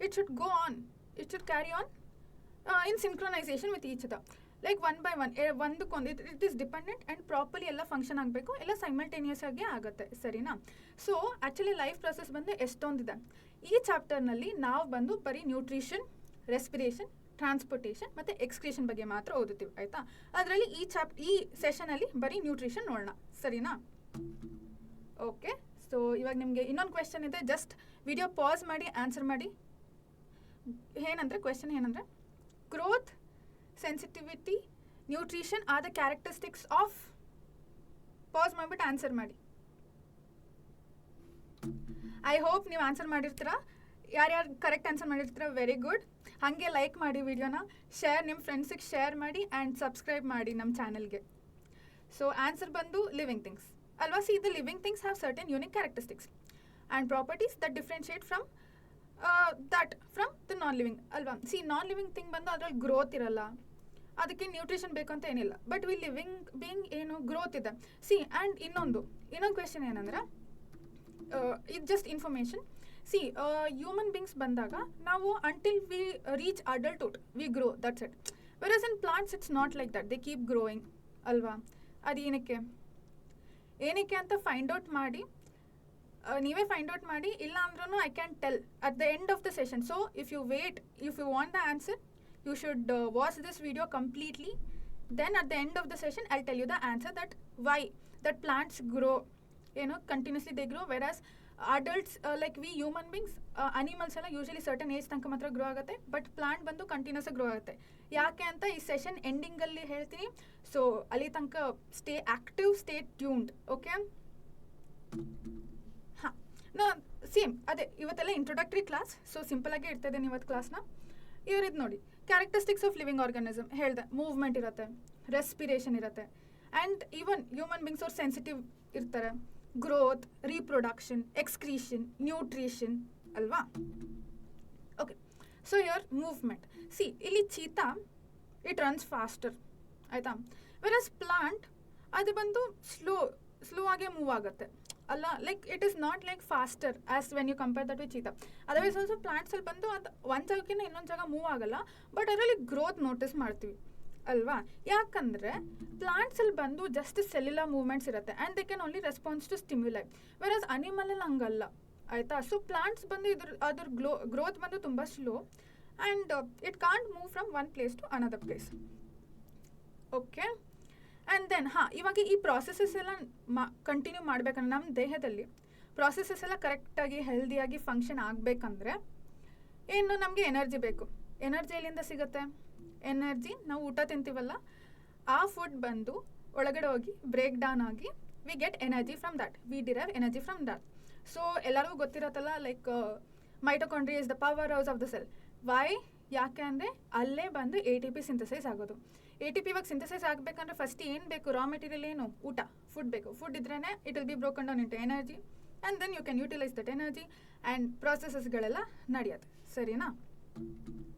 it should go on, it should carry on in synchronisation with each other, like one by one, ಒಂದಕ್ಕೊಂದು it is dependent and properly ಎಲ್ಲ ಫಂಕ್ಷನ್ ಆಗಬೇಕು, ಎಲ್ಲ ಸೈಮಲ್ಟೇನಿಯಸ್ ಆಗಿ ಆಗುತ್ತೆ, ಸರಿನಾ? ಸೊ ಆ್ಯಕ್ಚುಲಿ ಲೈಫ್ ಪ್ರೊಸೆಸ್ ಬಂದು ಎಷ್ಟೊಂದಿದೆ. ಈ ಚಾಪ್ಟರ್ನಲ್ಲಿ ನಾವು ಬಂದು ಬರೀ ನ್ಯೂಟ್ರಿಷನ್, ರೆಸ್ಪಿರೇಷನ್, ಟ್ರಾನ್ಸ್ಪೋರ್ಟೇಷನ್ ಮತ್ತು ಎಕ್ಸ್ಕ್ರೀಷನ್ ಬಗ್ಗೆ ಮಾತ್ರ ಓದುತ್ತೀವಿ, ಆಯಿತಾ? ಅದರಲ್ಲಿ ಈ ಸೆಷನಲ್ಲಿ ಬರೀ ನ್ಯೂಟ್ರಿಷನ್ ನೋಡೋಣ, ಸರಿನಾ? ಓಕೆ, ಸೊ ಇವಾಗ ನಿಮಗೆ ಇನ್ನೊಂದು ಕ್ವೆಶನ್ ಇದೆ, ಜಸ್ಟ್ ವಿಡಿಯೋ ಪಾಸ್ ಮಾಡಿ ಆನ್ಸರ್ ಮಾಡಿ. ಏನಂದರೆ ಕ್ವೆಶನ್ ಏನಂದರೆ, growth, sensitivity, nutrition are the characteristics of, pass ಮಾಡಿಬಿಟ್ಟು ಆನ್ಸರ್ ಮಾಡಿ. ಐ ಹೋಪ್ ನೀವು ಆನ್ಸರ್ ಮಾಡಿರ್ತೀರಾ. ಯಾರ್ಯಾರು ಕರೆಕ್ಟ್ ಆನ್ಸರ್ ಮಾಡಿರ್ತೀರ, ವೆರಿ ಗುಡ್. ಹಾಗೆ ಲೈಕ್ ಮಾಡಿ ವಿಡಿಯೋನ, ಶೇರ್ ನಿಮ್ಮ ಫ್ರೆಂಡ್ಸಿಗೆ ಶೇರ್ ಮಾಡಿ ಆ್ಯಂಡ್ ಸಬ್ಸ್ಕ್ರೈಬ್ ಮಾಡಿ ನಮ್ಮ ಚಾನಲ್ಗೆ. ಸೊ ಆನ್ಸರ್ ಬಂದು ಲಿವಿಂಗ್ ಥಿಂಗ್ಸ್ ಅಲ್ವಾ? C the living things have certain unique characteristics and properties that differentiate from the non living ಅಲ್ವಾ? ಸಿ ನಾನ್ ಲಿವಿಂಗ್ ಥಿಂಗ್ ಬಂದು ಅದ್ರಲ್ಲಿ ಗ್ರೋತ್ ಇರಲ್ಲ, ಅದಕ್ಕೆ ನ್ಯೂಟ್ರಿಷನ್ ಬೇಕು ಅಂತ ಏನಿಲ್ಲ. ಬಟ್ ವಿ ಲಿವಿಂಗ್ ಬೀಯಿಂಗ್ ಏನು ಗ್ರೋತ್ ಇದೆ. ಸಿ ಆ್ಯಂಡ್ ಇನ್ನೊಂದು ಕ್ವೆಶನ್ ಏನಂದ್ರೆ, ಇದು just information. C human beings ಬಂದಾಗ ನಾವು until we reach adulthood we grow, that's it. Virus in plants it's not like that, they keep growing ಅಲ್ವಾ? ಅದು ಏನಕ್ಕೆ ಅಂತ ಫೈಂಡ್ ಔಟ್ ಮಾಡಿ, ನೀವೇ ಫೈಂಡ್ ಔಟ್ ಮಾಡಿ, ಇಲ್ಲ ಅಂದ್ರೂ I can tell at the end of the session. So if you want the answer, you should watch this video completely. Then at the end of the session I'll tell you the answer that why that plants grow, continuously they grow, whereas adults like we human beings, animals ಎಲ್ಲ usually certain age ತನಕ ಮಾತ್ರ grow ಆಗುತ್ತೆ, but plant ಬಂದು continuous grow ಆಗುತ್ತೆ. ಯಾಕೆ ಅಂತ ಈ session ಎಂಡಿಂಗಲ್ಲಿ ಹೇಳ್ತೀನಿ. ಸೊ ಅಲ್ಲಿ ತನಕ stay active, stay tuned, okay? ಹಾಂ, ಸೇಮ್ ಅದೇ ಇವತ್ತೆಲ್ಲ ಇಂಟ್ರೊಡಕ್ಟರಿ ಕ್ಲಾಸ್, ಸೊ ಸಿಂಪಲಾಗಿ ಇರ್ತದೆ ಇವತ್ತು ಕ್ಲಾಸ್ನ. ಇವರಿದ್ದು ನೋಡಿ, ಕ್ಯಾರೆಕ್ಟರಿಸ್ಟಿಕ್ಸ್ ಆಫ್ ಲಿವಿಂಗ್ ಆರ್ಗನಿಸಮ್ ಹೇಳಿದೆ, ಮೂವ್ಮೆಂಟ್ ಇರುತ್ತೆ, ರೆಸ್ಪಿರೇಷನ್ ಇರುತ್ತೆ, ಆ್ಯಂಡ್ ಈವನ್ ಹ್ಯೂಮನ್ ಬೀಯಿಂಗ್ಸ್ ಅವ್ರು ಸೆನ್ಸಿಟಿವ್ ಇರ್ತಾರೆ, ಗ್ರೋತ್, ರೀಪ್ರೊಡಕ್ಷನ್, ಎಕ್ಸ್ಕ್ರೀಷನ್, ನ್ಯೂಟ್ರಿಷನ್ ಅಲ್ವಾ? Okay, so your movement. See ಇಲ್ಲಿ ಚೀತಾ ಇಟ್ ರನ್ಸ್ ಫಾಸ್ಟರ್, ಆಯಿತಾ? ವೆರಸ್ ಪ್ಲಾಂಟ್ ಅದು ಬಂದು ಸ್ಲೋ ಆಗೇ ಮೂವ್ ಆಗುತ್ತೆ ಅಲ್ಲ, like it is not like faster as when you compare that with cheetah. Otherwise also ಪ್ಲಾಂಟ್ಸಲ್ಲಿ ಬಂದು ಅದು ಒಂದು ಜಾಗಕ್ಕಿಂತ ಇನ್ನೊಂದು ಜಾಗ ಮೂವ್ ಆಗಲ್ಲ, ಬಟ್ ಅದರಲ್ಲಿ ಗ್ರೋತ್ ನೋಟಿಸ್ ಮಾಡ್ತೀವಿ ಅಲ್ವಾ? ಯಾಕಂದರೆ ಪ್ಲಾಂಟ್ಸಲ್ಲಿ ಬಂದು ಜಸ್ಟ್ ಸೆಲ್ಯುಲರ್ ಮೂವ್ಮೆಂಟ್ಸ್ ಇರುತ್ತೆ and they can only response to stimuli, versus ಅನಿಮಲಲ್ಲಿ ಹಂಗಲ್ಲ, ಆಯಿತಾ? ಸೊ ಪ್ಲಾಂಟ್ಸ್ ಬಂದು ಅದ್ರ ಗ್ರೋತ್ ಬಂದು ತುಂಬ slow and it can't move from one place to another place, okay? And then ಇವಾಗ ಈ ಪ್ರಾಸೆಸಸ್ ಎಲ್ಲ ಕಂಟಿನ್ಯೂ ಮಾಡಬೇಕಂದ್ರೆ ನಮ್ಮ ದೇಹದಲ್ಲಿ ಪ್ರಾಸೆಸಸ್ ಎಲ್ಲ ಕರೆಕ್ಟಾಗಿ ಹೆಲ್ದಿಯಾಗಿ ಫಂಕ್ಷನ್ ಆಗಬೇಕಂದ್ರೆ ಏನು ನಮಗೆ ಎನರ್ಜಿ ಬೇಕು. ಎನರ್ಜಿ ಎಲ್ಲಿಂದ ಸಿಗುತ್ತೆ? ಎನರ್ಜಿ ನಾವು ಊಟ ತಿಂತೀವಲ್ಲ, ಆ ಫುಡ್ ಬಂದು ಒಳಗಡೆ ಹೋಗಿ ಬ್ರೇಕ್ ಡೌನ್ ಆಗಿ we get energy from that, we derive energy from that. So ಎಲ್ಲರಿಗೂ ಗೊತ್ತಿರತ್ತಲ್ಲ, like mitochondria is the power house of the cell. Why? ಯಾಕೆ ಅಂದರೆ ಅಲ್ಲೇ ಬಂದು ATP ಸಿಂಥಸೈಸ್ ಆಗೋದು. ATP ಇವಾಗ ಸಿಂಥಸೈಸ್ ಆಗಬೇಕಂದ್ರೆ ಫಸ್ಟ್ ಏನು ಬೇಕು? ರಾ ಮೆಟೀರಿಯಲ್ ಏನು? ಊಟ, ಫುಡ್ ಬೇಕು. ಫುಡ್ ಇದ್ರೇ it will be broken down into energy and then you can utilise that energy and ಪ್ರಾಸೆಸಸ್ಗಳೆಲ್ಲ ನಡೆಯೋದು, ಸರಿನಾ?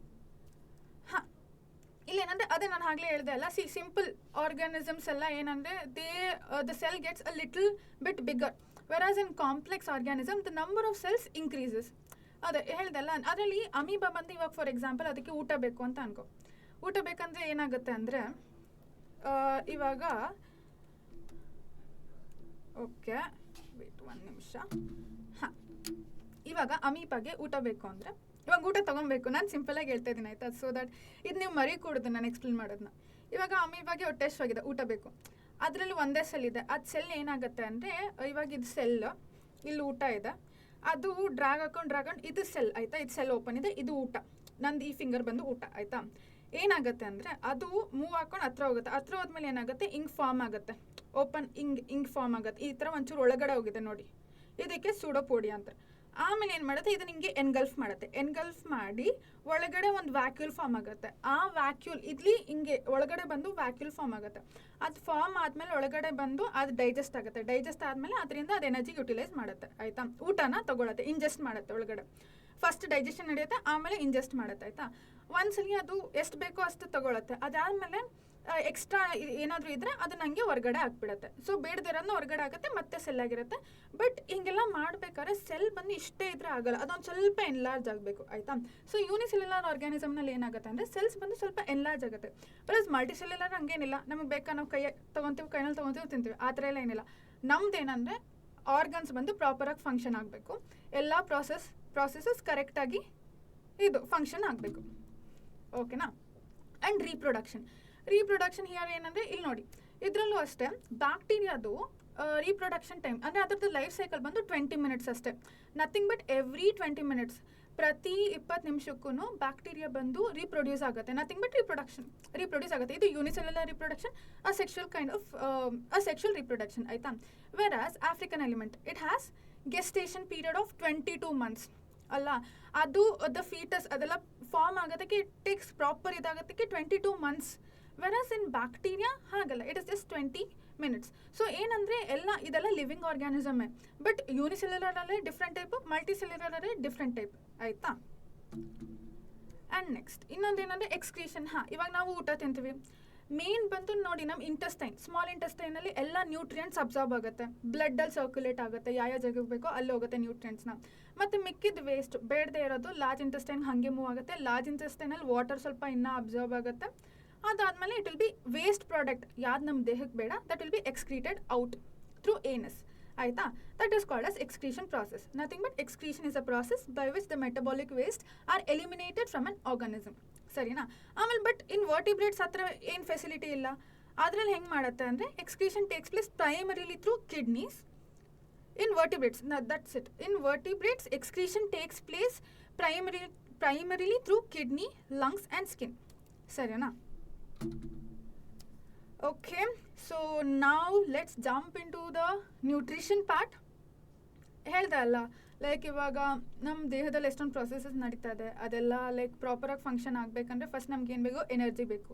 ಹಾಂ, ಇಲ್ಲೇನಂದರೆ ಅದೇ ನಾನು ಆಗಲೇ ಹೇಳಿದೆ ಅಲ್ಲ, ಸಿಂಪಲ್ ಆರ್ಗಾನಿಸಮ್ಸ್ ಎಲ್ಲ ಏನಂದರೆ the cell gets a little bit bigger, versus in complex organism the number of cells increases. ಅದೇ ಹೇಳ್ದಲ್ಲ, ಅದರಲ್ಲಿ ಅಮೀಬಾ ಬಂದು ಇವಾಗ ಫಾರ್ ಎಕ್ಸಾಂಪಲ್ ಅದಕ್ಕೆ ಊಟ ಬೇಕು ಅಂತ ಅನ್ಕೋ. ಊಟ ಬೇಕಂದರೆ ಏನಾಗುತ್ತೆ ಅಂದರೆ ಇವಾಗ ಓಕೆ ವೇಟ್ ಒಂದು ನಿಮಿಷ. ಹಾಂ, ಇವಾಗ ಅಮೀಬಾಗೆ ಊಟ ಬೇಕು ಅಂದರೆ ಇವಾಗ ಊಟ ತೊಗೊಬೇಕು. ನಾನು ಸಿಂಪಲಾಗಿ ಹೇಳ್ತಾ ಇದ್ದೀನಿ, ಆಯಿತಾ? ಸೊ ದಟ್ ಇದು ನೀವು ಮರಿ ಕೂಡುದು ನಾನು ಎಕ್ಸ್ಪ್ಲೇನ್ ಮಾಡೋದನ್ನ. ಇವಾಗ ಅಮೀಬಾಗೆ ಹೊಟ್ಟೆ ಆಗಿದೆ, ಊಟ ಬೇಕು. ಅದರಲ್ಲಿ ಒಂದೇ ಸೆಲ್ ಇದೆ. ಅದು ಸೆಲ್ ಏನಾಗುತ್ತೆ ಅಂದರೆ ಇವಾಗ ಇದು ಸೆಲ್, ಇಲ್ಲಿ ಊಟ ಇದೆ, ಅದು ಡ್ರ್ಯಾಗ್ ಹಾಕೊಂಡು ಇದು ಸೆಲ್, ಆಯಿತಾ? ಇದು ಸೆಲ್ ಓಪನ್ ಇದೆ, ಇದು ಊಟ, ನಂದು ಈ ಫಿಂಗರ್ ಬಂದು ಊಟ, ಆಯಿತಾ? ಏನಾಗುತ್ತೆ ಅಂದರೆ ಅದು ಮೂವ್ ಹಾಕೊಂಡು ಹತ್ರ ಹೋಗುತ್ತೆ. ಹತ್ರ ಹೋದ್ಮೇಲೆ ಏನಾಗುತ್ತೆ, ಇಂಕ್ ಫಾರ್ಮ್ ಆಗುತ್ತೆ, ಓಪನ್ ಇಂಕ್ ಫಾರ್ಮ್ ಆಗುತ್ತೆ. ಈ ಥರ ಒಂಚೂರು ಒಳಗಡೆ ಹೋಗಿದೆ ನೋಡಿ, ಇದಕ್ಕೆ ಸೂಡೋಪೋಡಿಯಾ ಅಂತ. ಆಮೇಲೆ ಏನು ಮಾಡುತ್ತೆ, ಇದನ್ನ ಹಿಂಗೆ ಎನ್ಗಲ್ಫ್ ಮಾಡುತ್ತೆ. ಎನ್ಗಲ್ಫ್ ಮಾಡಿ ಒಳಗಡೆ ಒಂದು ವ್ಯಾಕ್ಯೂಲ್ ಫಾರ್ಮ್ ಆಗುತ್ತೆ. ಆ ವ್ಯಾಕ್ಯೂಲ್ ಇಲ್ಲಿ ಹಿಂಗೆ ಒಳಗಡೆ ಬಂದು ವ್ಯಾಕ್ಯೂಲ್ ಫಾರ್ಮ್ ಆಗುತ್ತೆ. ಅದು ಫಾರ್ಮ್ ಆದಮೇಲೆ ಒಳಗಡೆ ಬಂದು ಅದು ಡೈಜೆಸ್ಟ್ ಆಗುತ್ತೆ. ಡೈಜೆಸ್ಟ್ ಆದಮೇಲೆ ಅದರಿಂದ ಅದು ಎನರ್ಜಿ ಯುಟಿಲೈಸ್ ಮಾಡುತ್ತೆ, ಆಯಿತಾ. ಊಟನ ತಗೊಳುತ್ತೆ, ಇಂಜೆಸ್ಟ್ ಮಾಡುತ್ತೆ ಒಳಗಡೆ. ಫಸ್ಟ್ ಡೈಜೆಷನ್ ನಡೆಯುತ್ತೆ, ಆಮೇಲೆ ಇಂಜೆಸ್ಟ್ ಮಾಡುತ್ತೆ, ಆಯಿತಾ. ಒಂದ್ಸಲಿ ಅದು ಎಷ್ಟು ಬೇಕೋ ಅಷ್ಟು ತಗೊಳುತ್ತೆ. ಅದಾದಮೇಲೆ ಎಕ್ಸ್ಟ್ರಾ ಏನಾದರೂ ಇದ್ದರೆ ಅದು ನನಗೆ ಹೊರಗಡೆ ಹಾಕ್ಬಿಡುತ್ತೆ. ಸೊ ಬೇಡದಿರೋದನ್ನ ಹೊರಗಡೆ ಆಗುತ್ತೆ, ಮತ್ತೆ ಸೆಲ್ ಆಗಿರುತ್ತೆ. ಬಟ್ ಹಿಂಗೆಲ್ಲ ಮಾಡಬೇಕಾದ್ರೆ ಸೆಲ್ ಬಂದು ಇಷ್ಟೇ ಇದ್ರೆ ಆಗಲ್ಲ, ಅದೊಂದು ಸ್ವಲ್ಪ ಎನ್ಲಾರ್ಜ್ ಆಗಬೇಕು, ಆಯಿತಾ. ಸೊ ಯೂನಿಸೆಲ್ಯುಲರ್ ಆರ್ಗ್ಯಾನಿಸಮ್ನಲ್ಲಿ ಏನಾಗುತ್ತೆ ಅಂದರೆ ಸೆಲ್ಸ್ ಬಂದು ಸ್ವಲ್ಪ ಎನ್ಲಾರ್ಜ್ ಆಗುತ್ತೆ. ಪ್ಲಸ್ ಮಲ್ಟಿಸೆಲ್ಯುಲರ್ ಹಂಗೇನಿಲ್ಲ, ನಮಗೆ ಬೇಕಾ ನಾವು ತೊಗೊತೀವಿ, ಕೈನಲ್ಲಿ ತೊಗೊತೀವಿ, ತಿಂತೀವಿ, ಆ ಥರ ಎಲ್ಲ ಏನಿಲ್ಲ. ನಮ್ದು ಏನಂದರೆ ಆರ್ಗನ್ಸ್ ಬಂದು ಪ್ರಾಪರಾಗಿ ಫಂಕ್ಷನ್ ಆಗಬೇಕು, ಎಲ್ಲ ಪ್ರಾಸೆಸಸ್ ಕರೆಕ್ಟಾಗಿ ಇದು ಫಂಕ್ಷನ್ ಆಗಬೇಕು, ಓಕೆನಾ. ಆ್ಯಂಡ್ ರೀಪ್ರೊಡಕ್ಷನ್ ಹಿಯರ್ ಏನಂದರೆ ಇಲ್ಲಿ ನೋಡಿ, ಇದರಲ್ಲೂ ಅಷ್ಟೇ ಬ್ಯಾಕ್ಟೀರಿಯಾದು ರೀಪ್ರೊಡಕ್ಷನ್ ಟೈಮ್ ಅಂದರೆ ಅದರದ್ದು ಲೈಫ್ ಸೈಕಲ್ ಬಂದು 20 ಮಿನಿಟ್ಸ್ ಅಷ್ಟೇ. ನಥಿಂಗ್ ಬಟ್ ಎವ್ರಿ 20 ಮಿನಿಟ್ಸ್, ಪ್ರತಿ 20 ನಿಮಿಷಕ್ಕೂ ಬ್ಯಾಕ್ಟೀರಿಯಾ ಬಂದು ರೀಪ್ರೊಡ್ಯೂಸ್ ಆಗುತ್ತೆ. ನಥಿಂಗ್ ಬಟ್ ರೀಪ್ರೊಡ್ಯೂಸ್ ಆಗುತ್ತೆ. ಇದು unicellular reproduction, asexual reproduction, ಆಯಿತಾ. Versus African elephant it has gestation period of 22 months ಅಲ್ಲ. ಅದು ದ ಫೀಟಸ್ ಅದೆಲ್ಲ ಫಾರ್ಮ್ ಆಗೋದಕ್ಕೆ ಇಟ್ ಟೇಕ್ಸ್ ಪ್ರಾಪರ್ ಇದಾಗೋದಕ್ಕೆ 22 ಮಂತ್ಸ್. ವೆರಾಸ್ ಇನ್ ಬ್ಯಾಕ್ಟೀರಿಯಾ ಹಾಗಲ್ಲ, it is just 20 minutes. So ಏನಂದರೆ ಇದೆಲ್ಲ ಲಿವಿಂಗ್ ಆರ್ಗ್ಯಾನಿಸಮೇ, ಬಟ್ ಯೂನಿಸೆಲ್ಯುಲರಲ್ಲೇ ಡಿಫ್ರೆಂಟ್ ಟೈಪು, ಮಲ್ಟಿಸೆಲ್ಯುಲರಲ್ಲೇ ಡಿಫ್ರೆಂಟ್ ಟೈಪ್, ಆಯಿತಾ. ಆ್ಯಂಡ್ ನೆಕ್ಸ್ಟ್ ಇನ್ನೊಂದೇನಂದರೆ ಎಕ್ಸ್ಕ್ರೀಷನ್. ಇವಾಗ ನಾವು ಊಟ ತಿಂತೀವಿ, ಮೇನ್ ಬಂದು ನೋಡಿ ನಮ್ಮ ಸ್ಮಾಲ್ ಇಂಟೆಸ್ಟೈನಲ್ಲಿ ಎಲ್ಲ ನ್ಯೂಟ್ರಿಯೆಂಟ್ಸ್ ಅಬ್ಸಾರ್ಬ್ ಆಗುತ್ತೆ, ಬ್ಲಡ್ಡಲ್ಲಿ ಸರ್ಕ್ಯುಲೇಟ್ ಆಗುತ್ತೆ, ಯಾವ ಜಾಗಕ್ಕೆ ಬೇಕೋ ಅಲ್ಲಿ ಹೋಗುತ್ತೆ ನ್ಯೂಟ್ರಿಯೆಂಟ್ಸ್ನ. ಮತ್ತು ಮಿಕ್ಕಿದ ವೇಸ್ಟ್ ಬೇಡದೇ ಇರೋದು ಲಾರ್ಜ್ ಇಂಟೆಸ್ಟೈನ್ ಹಾಗೆ ಮೂವ್ ಆಗುತ್ತೆ. ಲಾರ್ಜ್ ಇಂಟೆಸ್ಟೈನಲ್ಲಿ ವಾಟರ್ ಸ್ವಲ್ಪ ಇನ್ನೂ ಅಬ್ಸಾರ್ಬ್ ಆಗುತ್ತೆ. ಅದಾದಮೇಲೆ it will be waste product, ಯಾವ್ದು ನಮ್ಮ ದೇಹಕ್ಕೆ ಬೇಡ, that will be excreted out through anus, ಆಯಿತಾ. That is called as excretion process. Nothing but excretion is a process by which the metabolic waste are eliminated from an organism, ಸರಿನಾ. ಆಮೇಲೆ but in vertebrates ಹತ್ರ ಏನು facility ಇಲ್ಲ. ಅದರಲ್ಲಿ ಹೆಂಗೆ ಮಾಡುತ್ತೆ ಅಂದರೆ excretion takes place primarily through kidneys. In vertebrates, that's it. In vertebrates, excretion takes place primarily through kidney, lungs and skin. Sarina? Okay, so now let's jump into the nutrition part. ಹೇಳ್ದೆ ಅಲ್ಲ, like ಇವಾಗ ನಮ್ಮ ದೇಹದಲ್ಲಿ ಎಷ್ಟೊಂದು processes ನಡೀತಾ ಇದೆ, ಅದೆಲ್ಲ like ಪ್ರಾಪರಾಗಿ function ಆಗಬೇಕಂದ್ರೆ ಫಸ್ಟ್ ನಮ್ಗೆ ಏನು ಬೇಕು, ಎನರ್ಜಿ ಬೇಕು.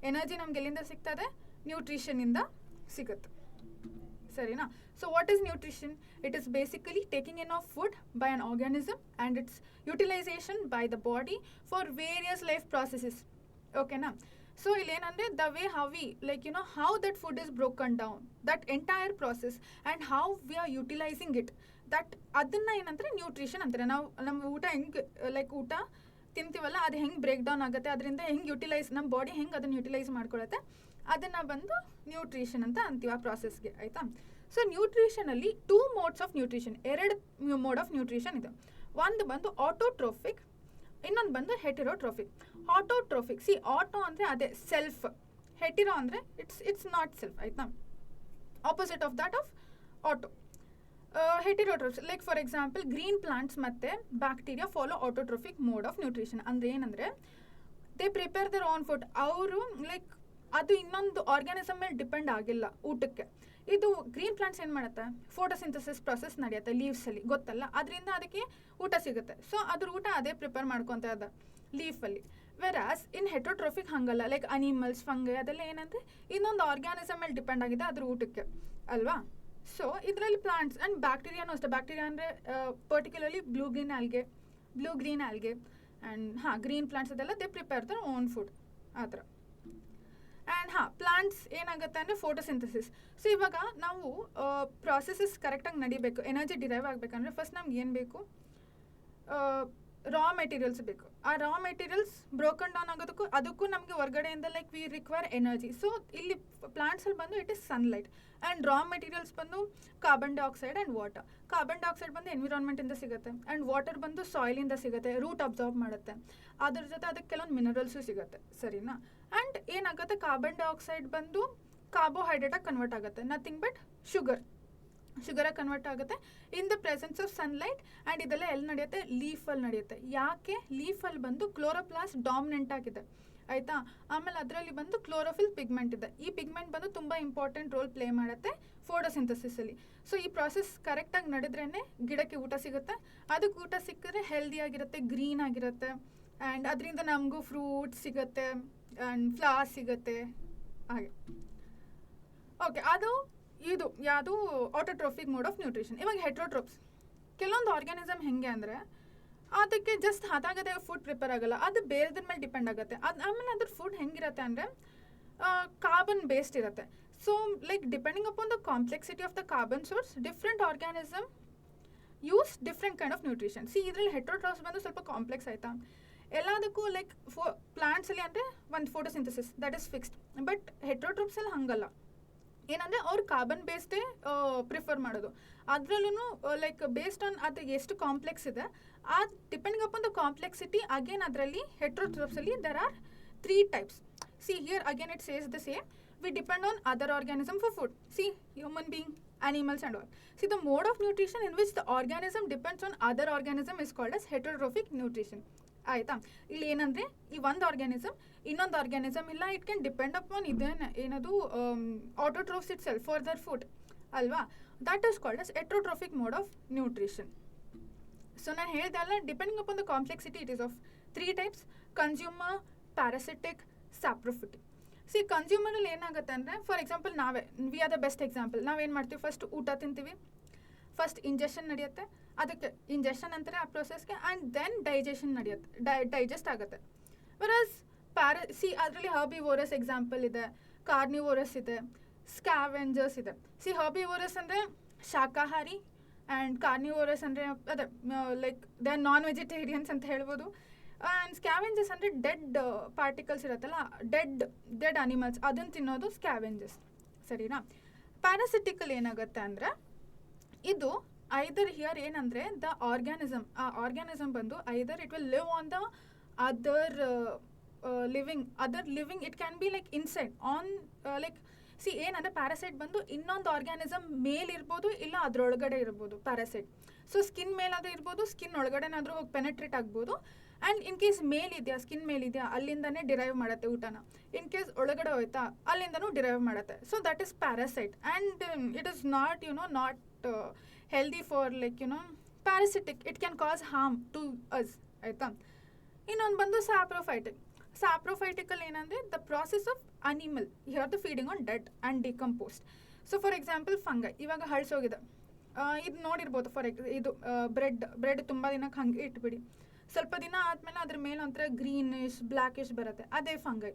ಎನರ್ಜಿ ನಮ್ಗೆ ಎಲ್ಲಿಂದ ಸಿಗ್ತದೆ, ನ್ಯೂಟ್ರಿಷನಿಂದ ಸಿಗುತ್ತೆ, ಸರಿನಾ. So what is nutrition? It is basically taking in of food by an organism and its utilization by the body for various life processes, ಓಕೆನಾ. ಸೊ ಇಲ್ಲೇನಂದರೆ the way how we like how that food is broken down, that entire process and how we are utilizing it, that ಅದನ್ನು ಏನಂದರೆ nutrition ಅಂತಾರೆ. ನಾವು ನಮ್ಮ ಊಟ ಹೆಂಗೆ like ಊಟ ತಿಂತೀವಲ್ಲ, ಅದು ಹೆಂಗೆ ಬ್ರೇಕ್ ಡೌನ್ ಆಗುತ್ತೆ, ಅದರಿಂದ ಹೆಂಗೆ ಯುಟಿಲೈಸ್ ನಮ್ಮ ಬಾಡಿ ಹೆಂಗೆ ಅದನ್ನು ಯುಟಿಲೈಸ್ ಮಾಡ್ಕೊಳುತ್ತೆ, ಅದನ್ನು ಬಂದು ನ್ಯೂಟ್ರಿಷನ್ ಅಂತ ಅಂತೀವಿ ಆ ಪ್ರಾಸೆಸ್ಗೆ, ಆಯಿತಾ. ಸೊ ನ್ಯೂಟ್ರಿಷನಲ್ಲಿ 2 modes of nutrition, 2 mode of nutrition ಇದೆ. ಒಂದು ಬಂದು ಆಟೋಟ್ರೋಫಿಕ್, ಇನ್ನೊಂದು ಬಂದು ಹೆಟಿರೋಟ್ರೋಫಿಕ್. ಆಟೋಟ್ರೋಫಿಕ್, ಆಟೋ ಅಂದರೆ ಅದೇ ಸೆಲ್ಫ್, ಹೆಟಿರೋ ಅಂದರೆ ಇಟ್ಸ್ ನಾಟ್ ಸೆಲ್ಫ್, ಆಯಿತಾ. Opposite of that of auto. Heterotrophic like for example green plants ಮತ್ತು bacteria follow autotrophic mode of nutrition. ಅಂದರೆ ಏನಂದರೆ they prepare their own food. ಅವರು ಲೈಕ್ ಅದು ಇನ್ನೊಂದು ಆರ್ಗ್ಯಾನಿಸಮ್ ಮೇಲೆ ಡಿಪೆಂಡ್ ಆಗಿಲ್ಲ ಊಟಕ್ಕೆ. ಇದು ಗ್ರೀನ್ ಪ್ಲಾಂಟ್ಸ್ ಏನು ಮಾಡುತ್ತೆ, ಫೋಟೋಸಿಂಥಸಿಸ್ ಪ್ರೊಸೆಸ್ ನಡೆಯುತ್ತೆ ಲೀವ್ಸಲ್ಲಿ, ಗೊತ್ತಲ್ಲ, ಅದರಿಂದ ಅದಕ್ಕೆ ಊಟ ಸಿಗುತ್ತೆ. ಸೊ ಅದ್ರ ಊಟ ಅದೇ ಪ್ರಿಪೇರ್ ಮಾಡ್ಕೊತ ಇದೆ ಲೀಫಲ್ಲಿ. ವೆರಾಸ್ ಇನ್ ಹೆಟೋಟ್ರೋಫಿಕ್ ಹಂಗಲ್ಲ, ಲೈಕ್ ಅನಿಮಲ್ಸ್, ಫಂಗೈ ಅದೆಲ್ಲ ಏನಂದರೆ ಇನ್ನೊಂದು ಆರ್ಗ್ಯಾನಿಸಮ್ ಮೇಲೆ ಡಿಪೆಂಡ್ ಆಗಿದೆ ಅದ್ರ ಊಟಕ್ಕೆ, ಅಲ್ವಾ. ಸೊ ಇದರಲ್ಲಿ ಪ್ಲಾಂಟ್ಸ್ ಆ್ಯಂಡ್ ಬ್ಯಾಕ್ಟೀರಿಯಾನು ಅಷ್ಟೇ. ಬ್ಯಾಕ್ಟೀರಿಯಾ ಅಂದರೆ particularly blue green algae and green plants ಅದೆಲ್ಲ they prepare their own food ಆ ಥರ. ಆ್ಯಂಡ್ ಪ್ಲಾಂಟ್ಸ್ ಏನಾಗುತ್ತೆ ಅಂದರೆ ಫೋಟೋಸಿಂಥಸಿಸ್. ಸೊ ಇವಾಗ ನಾವು ಪ್ರಾಸೆಸಸ್ ಕರೆಕ್ಟಾಗಿ ನಡಿಬೇಕು, ಎನರ್ಜಿ ಡಿರೈವ್ ಆಗಬೇಕಂದ್ರೆ ಫಸ್ಟ್ ನಮ್ಗೆ ಏನು ಬೇಕು, ರಾ ಮೆಟೀರಿಯಲ್ಸ್ ಬೇಕು. ಆ ರಾ ಮೆಟೀರಿಯಲ್ಸ್ ಬ್ರೋಕನ್ ಡೌನ್ ಆಗೋದಕ್ಕೂ ಅದಕ್ಕೂ ನಮಗೆ ಹೊರಗಡೆಯಿಂದ like we require energy. So ಇಲ್ಲಿ ಪ್ಲಾಂಟ್ಸಲ್ಲಿ ಬಂದು it is sunlight and raw materials ಬಂದು carbon dioxide and water. Carbon dioxide ಬಂದು ಎನ್ವಿರಾನ್ಮೆಂಟಿಂದ ಸಿಗುತ್ತೆ ಆ್ಯಂಡ್ ವಾಟರ್ ಬಂದು ಸಾಯಿಲಿಂದ ಸಿಗುತ್ತೆ, ರೂಟ್ ಅಬ್ಸಾರ್ಬ್ ಮಾಡುತ್ತೆ. ಅದ್ರ ಜೊತೆ ಅದಕ್ಕೆ ಕೆಲವೊಂದು ಮಿನರಲ್ಸು ಸಿಗುತ್ತೆ, ಸರಿನಾ. ಆ್ಯಂಡ್ ಏನಾಗುತ್ತೆ, ಕಾರ್ಬನ್ ಡೈಆಕ್ಸೈಡ್ ಬಂದು ಕಾರ್ಬೋಹೈಡ್ರೇಟಾಗಿ ಕನ್ವರ್ಟ್ ಆಗುತ್ತೆ, ನಥಿಂಗ್ ಬಟ್ ಶುಗರಾಗಿ ಕನ್ವರ್ಟ್ ಆಗುತ್ತೆ in the presence of sunlight. And ಇದೆಲ್ಲ ಎಲ್ಲಿ ನಡೆಯುತ್ತೆ, ಲೀಫಲ್ಲಿ ನಡೆಯುತ್ತೆ. ಯಾಕೆ, ಲೀಫಲ್ಲಿ ಬಂದು ಕ್ಲೋರೋಪ್ಲಾಸ್ಟ್ ಡಾಮಿನೆಂಟ್ ಆಗಿದೆ. ಆಯಿತಾ. ಆಮೇಲೆ ಅದರಲ್ಲಿ ಬಂದು ಕ್ಲೋರೋಫಿಲ್ ಪಿಗ್ಮೆಂಟ್ ಇದೆ. ಈ ಪಿಗ್ಮೆಂಟ್ ಬಂದು ತುಂಬ ಇಂಪಾರ್ಟೆಂಟ್ ರೋಲ್ ಪ್ಲೇ ಮಾಡುತ್ತೆ ಫೋಟೋಸಿಂಥಸಿಸಲ್ಲಿ. ಸೊ ಈ ಪ್ರಾಸೆಸ್ ಕರೆಕ್ಟಾಗಿ ನಡೆದ್ರೇ ಗಿಡಕ್ಕೆ ಊಟ ಸಿಗುತ್ತೆ. ಅದಕ್ಕೆ ಊಟ ಸಿಕ್ಕಿದ್ರೆ ಹೆಲ್ದಿಯಾಗಿರುತ್ತೆ, ಗ್ರೀನ್ ಆಗಿರುತ್ತೆ, ಆ್ಯಂಡ್ ಅದರಿಂದ ನಮಗೂ ಫ್ರೂಟ್ ಸಿಗುತ್ತೆ ಆ್ಯಂಡ್ ಫ್ಲವರ್ಸ್ ಸಿಗುತ್ತೆ ಹಾಗೆ. ಓಕೆ, ಅದು ಇದು ಯಾವುದು ಆಟೋಟ್ರೋಫಿಕ್ ಮೋಡ್ ಆಫ್ ನ್ಯೂಟ್ರಿಷನ್. ಇವಾಗ ಹೆಟ್ರೋಟ್ರೋಪ್ಸ್, ಕೆಲವೊಂದು ಆರ್ಗ್ಯಾನಿಸಮ್ ಹೆಂಗೆ ಅಂದರೆ ಅದಕ್ಕೆ ಜಸ್ಟ್ ಅದಾಗದೇ ಫುಡ್ ಪ್ರಿಪೇರ್ ಆಗೋಲ್ಲ, ಅದು ಬೇರೆದ್ರ ಮೇಲೆ ಡಿಪೆಂಡ್ ಆಗುತ್ತೆ. ಆಮೇಲೆ ಅದ್ರ ಫುಡ್ ಹೆಂಗಿರುತ್ತೆ ಅಂದರೆ ಕಾರ್ಬನ್ ಬೇಸ್ಡ್ ಇರುತ್ತೆ. So like depending upon the complexity of the carbon source, different organism use different kind of nutrition. ಇದರಲ್ಲಿ ಹೆಟ್ರೋಟ್ರೋಪ್ಸ್ ಬಂದು ಸ್ವಲ್ಪ ಕಾಂಪ್ಲೆಕ್ಸ್ ಆಯಿತಾ. ಎಲ್ಲದಕ್ಕೂ ಲೈಕ್ ಪ್ಲಾಂಟ್ಸಲ್ಲಿ ಅಂದರೆ ಒಂದು photosynthesis that is fixed. But ಹೆಟ್ರೋಟ್ರೋಪ್ಸಲ್ಲಿ ಹಂಗಲ್ಲ, ಏನಂದರೆ ಅವ್ರು ಕಾರ್ಬನ್ ಬೇಸ್ಡೇ ಪ್ರಿಫರ್ ಮಾಡೋದು. ಅದರಲ್ಲೂ ಲೈಕ್ ಬೇಸ್ಡ್ ಆನ್ ಅದು ಎಷ್ಟು ಕಾಂಪ್ಲೆಕ್ಸ್ ಇದೆ, ಆ depending upon the complexity. Again ಅದರಲ್ಲಿ ಹೆಟ್ರೋಟ್ರೋಪ್ಸಲ್ಲಿ there are 3 types. Here again it says the same, we depend on other organism for food. Human being, animals and all. The mode of nutrition in which the organism depends on other organism is called as heterotrophic nutrition. ಆಯಿತಾ. ಇಲ್ಲಿ ಏನಂದರೆ ಈ ಒಂದು organism ಇನ್ನೊಂದು organism ಇಲ್ಲ, it can depend upon ಇದೇನು ಏನದು autotrophs itself for their food ಅಲ್ವಾ. That is called as heterotrophic mode of nutrition. So ನಾನು ಹೇಳಿದೆ ಅಲ್ಲ, depending upon the complexity it is of 3 types: consumer, parasitic, saprophytic. ಕನ್ಸ್ಯೂಮರಲ್ಲಿ ಏನಾಗುತ್ತೆ ಅಂದರೆ, for example we are the best example. ನಾವೇನು ಮಾಡ್ತೀವಿ, first ಊಟ ತಿಂತೀವಿ, ಫಸ್ಟ್ ಇಂಜೆಕ್ಷನ್ ನಡೆಯುತ್ತೆ, ಅದಕ್ಕೆ ಇಂಜೆಕ್ಷನ್ ಅಂತಾರೆ ಆ ಪ್ರೊಸೆಸ್ಗೆ, ಆ್ಯಂಡ್ ದೆನ್ ಡೈಜೆಷನ್ ನಡೆಯುತ್ತೆ, ಡೈಜೆಸ್ಟ್ ಆಗುತ್ತೆ. ವೆರಸ್ ಅದರಲ್ಲಿ ಹರ್ಬಿವೋರಸ್ ಎಕ್ಸಾಂಪಲ್ ಇದೆ, ಕಾರ್ನಿವೋರಸ್ ಇದೆ, ಸ್ಕ್ಯಾವೆಂಜರ್ಸ್ ಇದೆ. ಹರ್ಬಿವೋರಸ್ ಅಂದರೆ ಶಾಕಾಹಾರಿ ಆ್ಯಂಡ್ ಕಾರ್ನಿವೋರಸ್ ಅಂದರೆ ಅದೇ like they are non vegetarians ಅಂತ ಹೇಳ್ಬೋದು. ಆ್ಯಂಡ್ ಸ್ಕ್ಯಾವೆಂಜರ್ಸ್ ಅಂದರೆ ಡೆಡ್ ಪಾರ್ಟಿಕಲ್ಸ್ ಇರುತ್ತಲ್ಲ, ಡೆಡ್ ಅನಿಮಲ್ಸ್, ಅದನ್ನು ತಿನ್ನೋದು ಸ್ಕ್ಯಾವೆಂಜರ್ಸ್, ಸರಿನಾ. ಪ್ಯಾರಾಸಿಟಿಕಲ್ ಏನಾಗುತ್ತೆ ಅಂದರೆ ಇದು ಐದರ್ ಹಿಯರ್ ಏನಂದರೆ ದ ಆರ್ಗ್ಯಾನಿಸಮ್, ಆ ಆರ್ಗ್ಯಾನಿಸಮ್ ಬಂದು either it will live on the other living it can be like inside on like ಏನಂದರೆ ಪ್ಯಾರಾಸೈಟ್ ಬಂದು ಇನ್ನೊಂದು ಆರ್ಗ್ಯಾನಿಸಮ್ ಮೇಲಿರ್ಬೋದು ಇಲ್ಲ ಅದರೊಳಗಡೆ ಇರ್ಬೋದು ಪ್ಯಾರಾಸೈಟ್. ಸ್ಕಿನ್ ಮೇಲಾದರೂ ಇರ್ಬೋದು, ಸ್ಕಿನ್ ಒಳಗಡೆನಾದರೂ ಹೋಗಿ ಪೆನೆಟ್ರೇಟ್ ಆಗ್ಬೋದು. ಆ್ಯಂಡ್ ಇನ್ ಕೇಸ್ ಮೇಲಿದೆಯಾ, ಸ್ಕಿನ್ ಮೇಲಿದೆಯಾ, ಅಲ್ಲಿಂದನೇ ಡಿರೈವ್ ಮಾಡುತ್ತೆ ಊಟನ. ಇನ್ ಕೇಸ್ ಒಳಗಡೆ ಹೋಯ್ತಾ, ಅಲ್ಲಿಂದನೂ ಡಿರೈವ್ ಮಾಡುತ್ತೆ. That is parasite and it is not not healthy for like parasitic. It can cause harm to us, ಆಯಿತಾ. ಇನ್ನೊಂದು ಬಂದು ಸ್ಯಾಪ್ರೋಫೈಟಿಕ್. ಸ್ಯಾಪ್ರೋಫೈಟಿಕಲ್ ಏನಂದರೆ the process of animal here the feeding on dead and decomposed. For example fungi, ಇವಾಗ ಹಳ್ಸೋಗಿದೆ, ಇದು ನೋಡಿರ್ಬೋದು. ಇದು ಬ್ರೆಡ್ ತುಂಬ ದಿನಕ್ಕೆ ಹಂಗೆ ಇಟ್ಬಿಡಿ, ಸ್ವಲ್ಪ ದಿನ ಆದಮೇಲೆ ಅದ್ರ ಮೇಲೆ ಒಂಥರ ಗ್ರೀನಿಶ್ ಬ್ಲ್ಯಾಕಿಶ್ ಬರುತ್ತೆ, ಅದೇ ಫಂಗೈ.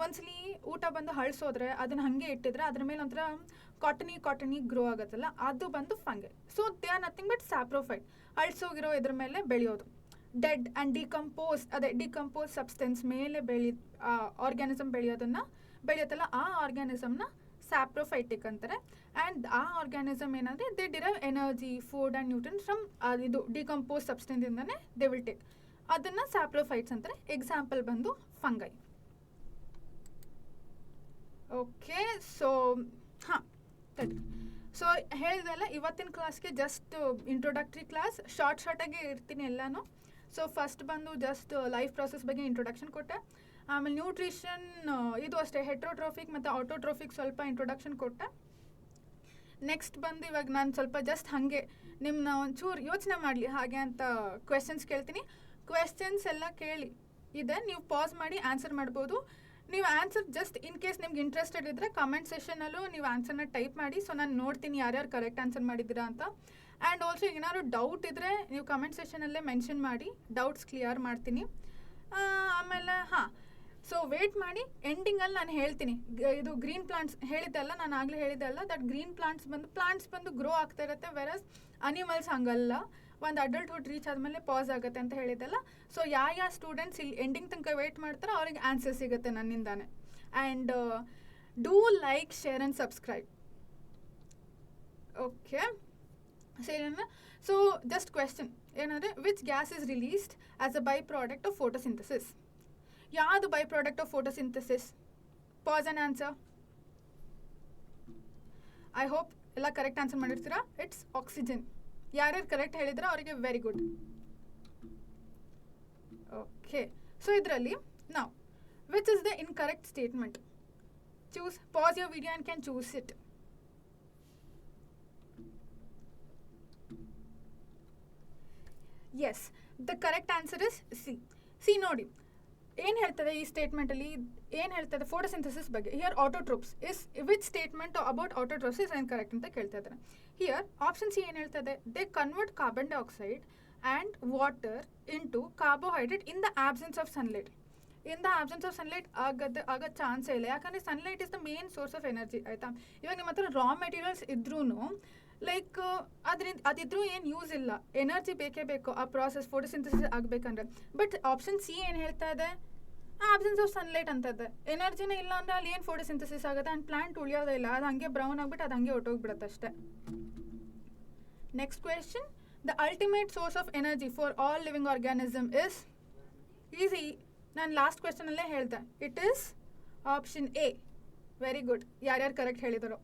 ಒಂದ್ಸಲಿ ಊಟ ಬಂದು ಹಳ್ಸೋದ್ರೆ ಅದನ್ನು ಹಾಗೆ ಇಟ್ಟಿದ್ರೆ ಅದ್ರ ಮೇಲೆ ಒಂಥರ ಕಾಟನಿ ಗ್ರೋ ಆಗುತ್ತಲ್ಲ, ಅದು ಬಂದು fungi. They are nothing but saprophyte, ಅಳ್ಸೋಗಿರೋ ಇದ್ರ ಮೇಲೆ ಬೆಳೆಯೋದು. ಡೆಡ್ ಆ್ಯಂಡ್ ಡಿಕಂಪೋಸ್ ಸಬ್ಸ್ಟೆನ್ಸ್ ಮೇಲೆ ಆರ್ಗ್ಯಾನಿಸಮ್ ಬೆಳೆಯುತ್ತಲ್ಲ, ಆ ಆರ್ಗ್ಯಾನಿಸಮ್ನ ಸ್ಯಾಪ್ರೋಫೈಟಿಕ್ ಅಂತಾರೆ. ಆ್ಯಂಡ್ ಆ ಆರ್ಗ್ಯಾನಿಸಮ್ ಏನಂದರೆ they derive energy, food and nutrients from ಇದು ಡಿಕಂಪೋಸ್ ಸಬ್ಸ್ಟೆನ್ಸಿಂದನೇ ದೇ ವಿಲ್ ಟೇಕ್, ಅದನ್ನು ಸ್ಯಾಪ್ರೋಫೈಟ್ಸ್ ಅಂತಾರೆ. ಎಕ್ಸಾಂಪಲ್ ಬಂದು ಫಂಗೈ. ಓಕೆ, ಹೇಳಿದೆಲ್ಲ ಇವತ್ತಿನ ಕ್ಲಾಸ್ಗೆ ಜಸ್ಟ್ ಇಂಟ್ರೊಡಕ್ಟ್ರಿ ಕ್ಲಾಸ್, ಶಾರ್ಟಾಗಿ ಇರ್ತೀನಿ ಎಲ್ಲನೂ. ಫಸ್ಟ್ ಬಂದು ಜಸ್ಟ್ ಲೈಫ್ ಪ್ರಾಸೆಸ್ ಬಗ್ಗೆ ಇಂಟ್ರೊಡಕ್ಷನ್ ಕೊಟ್ಟೆ. ಆಮೇಲೆ ನ್ಯೂಟ್ರಿಷನ್ ಇದು ಅಷ್ಟೇ, ಹೆಟ್ರೋಟ್ರೋಫಿಕ್ ಮತ್ತು ಆಟೋಟ್ರೋಫಿಕ್ ಸ್ವಲ್ಪ ಇಂಟ್ರೊಡಕ್ಷನ್ ಕೊಟ್ಟೆ. ನೆಕ್ಸ್ಟ್ ಬಂದು ಇವಾಗ ನಾನು ಸ್ವಲ್ಪ ಜಸ್ಟ್ ಹಾಗೆ ನಿಮ್ಮನ್ನ ಒಂಚೂರು ಯೋಚನೆ ಮಾಡಲಿ ಹಾಗೆ ಅಂತ ಕ್ವೆಶನ್ಸ್ ಕೇಳ್ತೀನಿ. ಕ್ವೆಶನ್ಸ್ ಎಲ್ಲ ಕೇಳಿ ಇದೆ, ನೀವು ಪಾಸ್ ಮಾಡಿ ಆನ್ಸರ್ ಮಾಡ್ಬೋದು. ನೀವು ಆನ್ಸರ್ ಜಸ್ಟ್ ಇನ್ ಕೇಸ್ ನಿಮ್ಗೆ ಇಂಟ್ರೆಸ್ಟೆಡ್ ಇದ್ದರೆ ಕಮೆಂಟ್ ಸೆಷನಲ್ಲೂ ನೀವು ಆನ್ಸರ್ನ ಟೈಪ್ ಮಾಡಿ. ನಾನು ನೋಡ್ತೀನಿ ಯಾರ್ಯಾರು ಕರೆಕ್ಟ್ ಆನ್ಸರ್ ಮಾಡಿದ್ದೀರಾ ಅಂತ. ಆ್ಯಂಡ್ ಆಲ್ಸೋ ಏನಾದ್ರು ಡೌಟ್ ಇದ್ದರೆ ನೀವು ಕಮೆಂಟ್ ಸೆಷನಲ್ಲೇ ಮೆನ್ಷನ್ ಮಾಡಿ, ಡೌಟ್ಸ್ ಕ್ಲಿಯರ್ ಮಾಡ್ತೀನಿ. ಆಮೇಲೆ ವೇಟ್ ಮಾಡಿ, ಎಂಡಿಂಗಲ್ಲಿ ನಾನು ಹೇಳ್ತೀನಿ. ಇದು ಗ್ರೀನ್ ಪ್ಲಾಂಟ್ಸ್ ಹೇಳಿದ್ದೆಲ್ಲ, ನಾನು ಆಗಲೇ ಹೇಳಿದ್ದೆಲ್ಲ, ದಟ್ ಗ್ರೀನ್ ಪ್ಲಾಂಟ್ಸ್ ಬಂದು ಗ್ರೋ ಆಗ್ತಾ ಇರುತ್ತೆ. ವೆರಸ್ ಅನಿಮಲ್ಸ್ ಹಂಗಲ್ಲ, ಒಂದು ಅಡಲ್ಟ್ಹುಡ್ ರೀಚ್ ಆದಮೇಲೆ ಪಾಸ್ ಆಗುತ್ತೆ ಅಂತ ಹೇಳಿದ್ದೆಲ್ಲ. ಯಾವ ಸ್ಟೂಡೆಂಟ್ಸ್ ಇಲ್ಲಿ ಎಂಡಿಂಗ್ ತನಕ ವೇಟ್ ಮಾಡ್ತಾರೋ ಅವ್ರಿಗೆ ಆನ್ಸರ್ ಸಿಗುತ್ತೆ ನನ್ನಿಂದಾನೆ. And do like, share and subscribe. Okay, just question ಏನಂದರೆ, which gas is released as a by product of photosynthesis? ಯಾವುದು by product of photosynthesis? Pause and answer. I hope ಎಲ್ಲ correct answer ಮಾಡಿರ್ತೀರಾ. It's oxygen. ಯಾರ್ಯಾರು correct ಹೇಳಿದ್ರೆ ಅವರಿಗೆ very good. Okay, ಇದರಲ್ಲಿ ನಾವು Which is the incorrect statement? Choose, pause your video and can choose it. Yes, the correct answer is C. C ನೋಡಿ ಏನು ಹೇಳ್ತದೆ ಈ ಸ್ಟೇಟ್ಮೆಂಟಲ್ಲಿ, ಏನು ಹೇಳ್ತದೆ ಫೋಟೋಸಿಂಥಸಿಸ್ ಬಗ್ಗೆ. Here autotrophs is which statement about autotrophs is incorrect ಅಂತ ಕೇಳ್ತಾ ಇದ್ದಾರೆ. ಹಿಯರ್ ಆಪ್ಷನ್ ಸಿ ಏನು ಹೇಳ್ತದೆ, they convert carbon dioxide and water into carbohydrate in the absence of sunlight. In the absence of sunlight ಆಗೋ ಚಾನ್ಸೇ ಇಲ್ಲ, ಯಾಕಂದರೆ sunlight is the main source of energy. ಆಯಿತಾ, ಇವಾಗ ನಿಮ್ಮ ಹತ್ರ ರಾ ಮೆಟೀರಿಯಲ್ಸ್ ಇದ್ರೂ ಲೈಕ್ ಅದರಿಂದ ಅದಿದ್ರೂ ಏನು ಯೂಸ್ ಇಲ್ಲ, ಎನರ್ಜಿ ಬೇಕೇ ಬೇಕು ಆ ಪ್ರಾಸೆಸ್ ಫೋಟೋಸಿಂಥಸಿಸ್ ಆಗಬೇಕಂದ್ರೆ. ಬಟ್ ಆಪ್ಷನ್ ಸಿ ಏನು ಹೇಳ್ತಾ ಇದೆ, ಆಬ್ಸೆನ್ಸ್ ಆಫ್ ಸನ್ಲೈಟ್ ಅಂತ ಇದೆ, ಎನರ್ಜಿನೇ ಇಲ್ಲ ಅಂದರೆ ಅಲ್ಲಿ ಏನು ಫೋಟೋಸಿಂಥಸಿಸ್ ಆಗುತ್ತೆ ಆ್ಯಂಡ್ ಪ್ಲಾಂಟ್ ಉಳಿಯೋದೇ ಇಲ್ಲ, ಅದು ಹಂಗೆ ಬ್ರೌನ್ ಆಗಿಬಿಟ್ಟು ಅದು ಹಂಗೆ ಹೊಟ್ಟೋಗ್ಬಿಡುತ್ತೆ ಅಷ್ಟೇ. Next question, the ultimate source of energy for all living organism is easy. ನಾನು ಲಾಸ್ಟ್ ಕ್ವೆಶನಲ್ಲೇ ಹೇಳ್ದೆ, it is option A. Very good, ಯಾರ್ಯಾರು ಕರೆಕ್ಟ್ ಹೇಳಿದರು.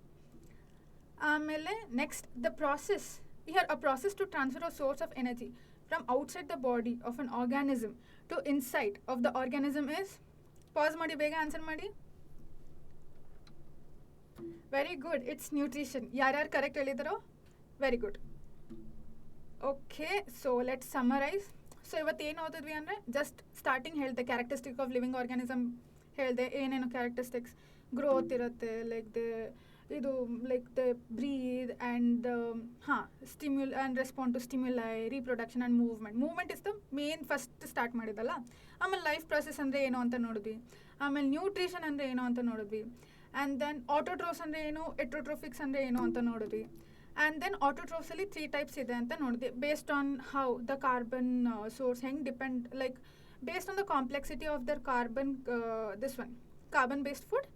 ಆಮೇಲೆ next, the process, here a process to transfer a source of energy from outside the body of an organism to inside of the organism is, pause ಮಾಡಿ ಬೇಗ answer ಮಾಡಿ. Very good, it's nutrition. ಯಾರ್ಯಾರು correct ಹೇಳಿದರೋ very good. Okay, so let summarize. So ಇವತ್ತು ಏನು ಓದಿದ್ವಿ ಅಂದರೆ just starting ಹೇಳಿದೆ, ಕ್ಯಾರೆಕ್ಟರಿಸ್ಟಿಕ್ ಆಫ್ ಲಿವಿಂಗ್ ಆರ್ಗ್ಯಾನಿಸಮ್ ಹೇಳಿದೆ, ಏನೇನು ಕ್ಯಾರೆಕ್ಟರಿಸ್ಟಿಕ್ಸ್, ಗ್ರೋತ್ ಇರುತ್ತೆ, like the breathe and stimulus and respond to stimuli, reproduction and movement is the main first start ಮಾಡಿದ್ದಲ್ಲ. ಆಮೇಲೆ ಲೈಫ್ ಪ್ರೊಸೆಸ್ ಅಂದರೆ ಏನು ಅಂತ ನೋಡಿದ್ವಿ, ಆಮೇಲೆ ನ್ಯೂಟ್ರಿಷನ್ ಅಂದರೆ ಏನು ಅಂತ ನೋಡಿದ್ವಿ, ಆ್ಯಂಡ್ ದೆನ್ ಆಟೋಟ್ರೋಫ್ಸ್ ಅಂದರೆ ಏನು, ಎಟ್ರೋಟ್ರೋಫಿಕ್ಸ್ ಅಂದರೆ ಏನು ಅಂತ ನೋಡಿದ್ವಿ. ಆ್ಯಂಡ್ ದೆನ್ ಆಟೋಟ್ರೋಫ್ಸಲ್ಲಿ 3 ಟೈಪ್ಸ್ ಇದೆ ಅಂತ ನೋಡಿದ್ವಿ, based on how the carbon source ಹೆಂಗೆ depend, like based on the complexity of their carbon, this one carbon based food,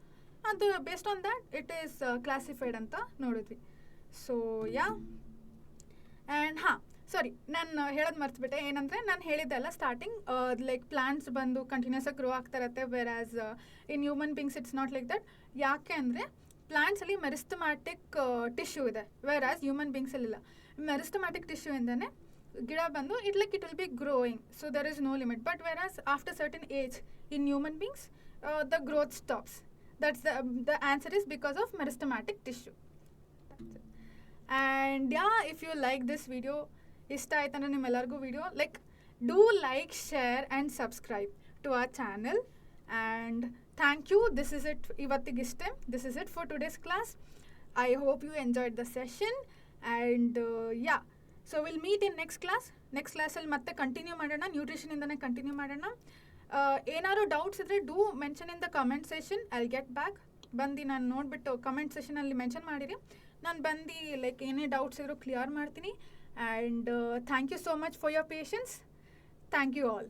ಅದು based on that it is classified ಅಂತ ನೋಡಿದ್ವಿ. ಸೊ ಯಾ, ಆ್ಯಂಡ್ ಸಾರಿ, ನಾನು ಹೇಳೋದು ಮರ್ತ್ಬಿಟ್ಟೆ. ಏನಂದರೆ ನಾನು ಹೇಳಿದ್ದೆ ಅಲ್ಲ ಸ್ಟಾರ್ಟಿಂಗ್, ಲೈಕ್ ಪ್ಲಾಂಟ್ಸ್ ಬಂದು ಕಂಟಿನ್ಯೂಸ್ ಆಗಿ ಗ್ರೋ ಆಗ್ತಾ ಇರುತ್ತೆ, whereas in human beings it's not like that. ಯಾಕೆ ಅಂದರೆ ಪ್ಲಾಂಟ್ಸಲ್ಲಿ ಮೆರಿಸ್ಟಮ್ಯಾಟಿಕ್ ಟಿಶ್ಯೂ ಇದೆ, ವೇರ್ ಆಸ್ ಹ್ಯೂಮನ್ ಬೀಂಗ್ಸಲ್ಲಿಲ್ಲ. ಮೆರಿಸ್ಟಮ್ಯಾಟಿಕ್ ಟಿಶ್ಯೂ ಇಂದನೇ ಗಿಡ ಬಂದು it will be growing, so there is no limit. But whereas after certain age in human beings the growth stops. That's the answer is because of meristematic tissue. And yeah, if you like this video, ishta aitana nimellargu video, like do like, share and subscribe to our channel. And thank you. This is it ivattigiste. This is it for today's class. I hope you enjoyed the session. And yeah, so we'll meet in next class. Next class ಅಲ್ಲಿ ಮತ್ತೆ continue ಮಾಡೋಣ, nutrition ಇಂದನೇ continue ಮಾಡೋಣ. ಏನಾದ್ರು doubts ಇದ್ದರೆ do mention in the comment session, I get back. ಬಂದು ನಾನು ನೋಡಿಬಿಟ್ಟು comment ಸೆಷನಲ್ಲಿ mention ಮಾಡಿರಿ, ನಾನು ಬಂದು ಲೈಕ್ ಏನೇ ಡೌಟ್ಸ್ ಇದ್ರೂ ಕ್ಲಿಯರ್ ಮಾಡ್ತೀನಿ. And thank you so much for your patience. Thank you all.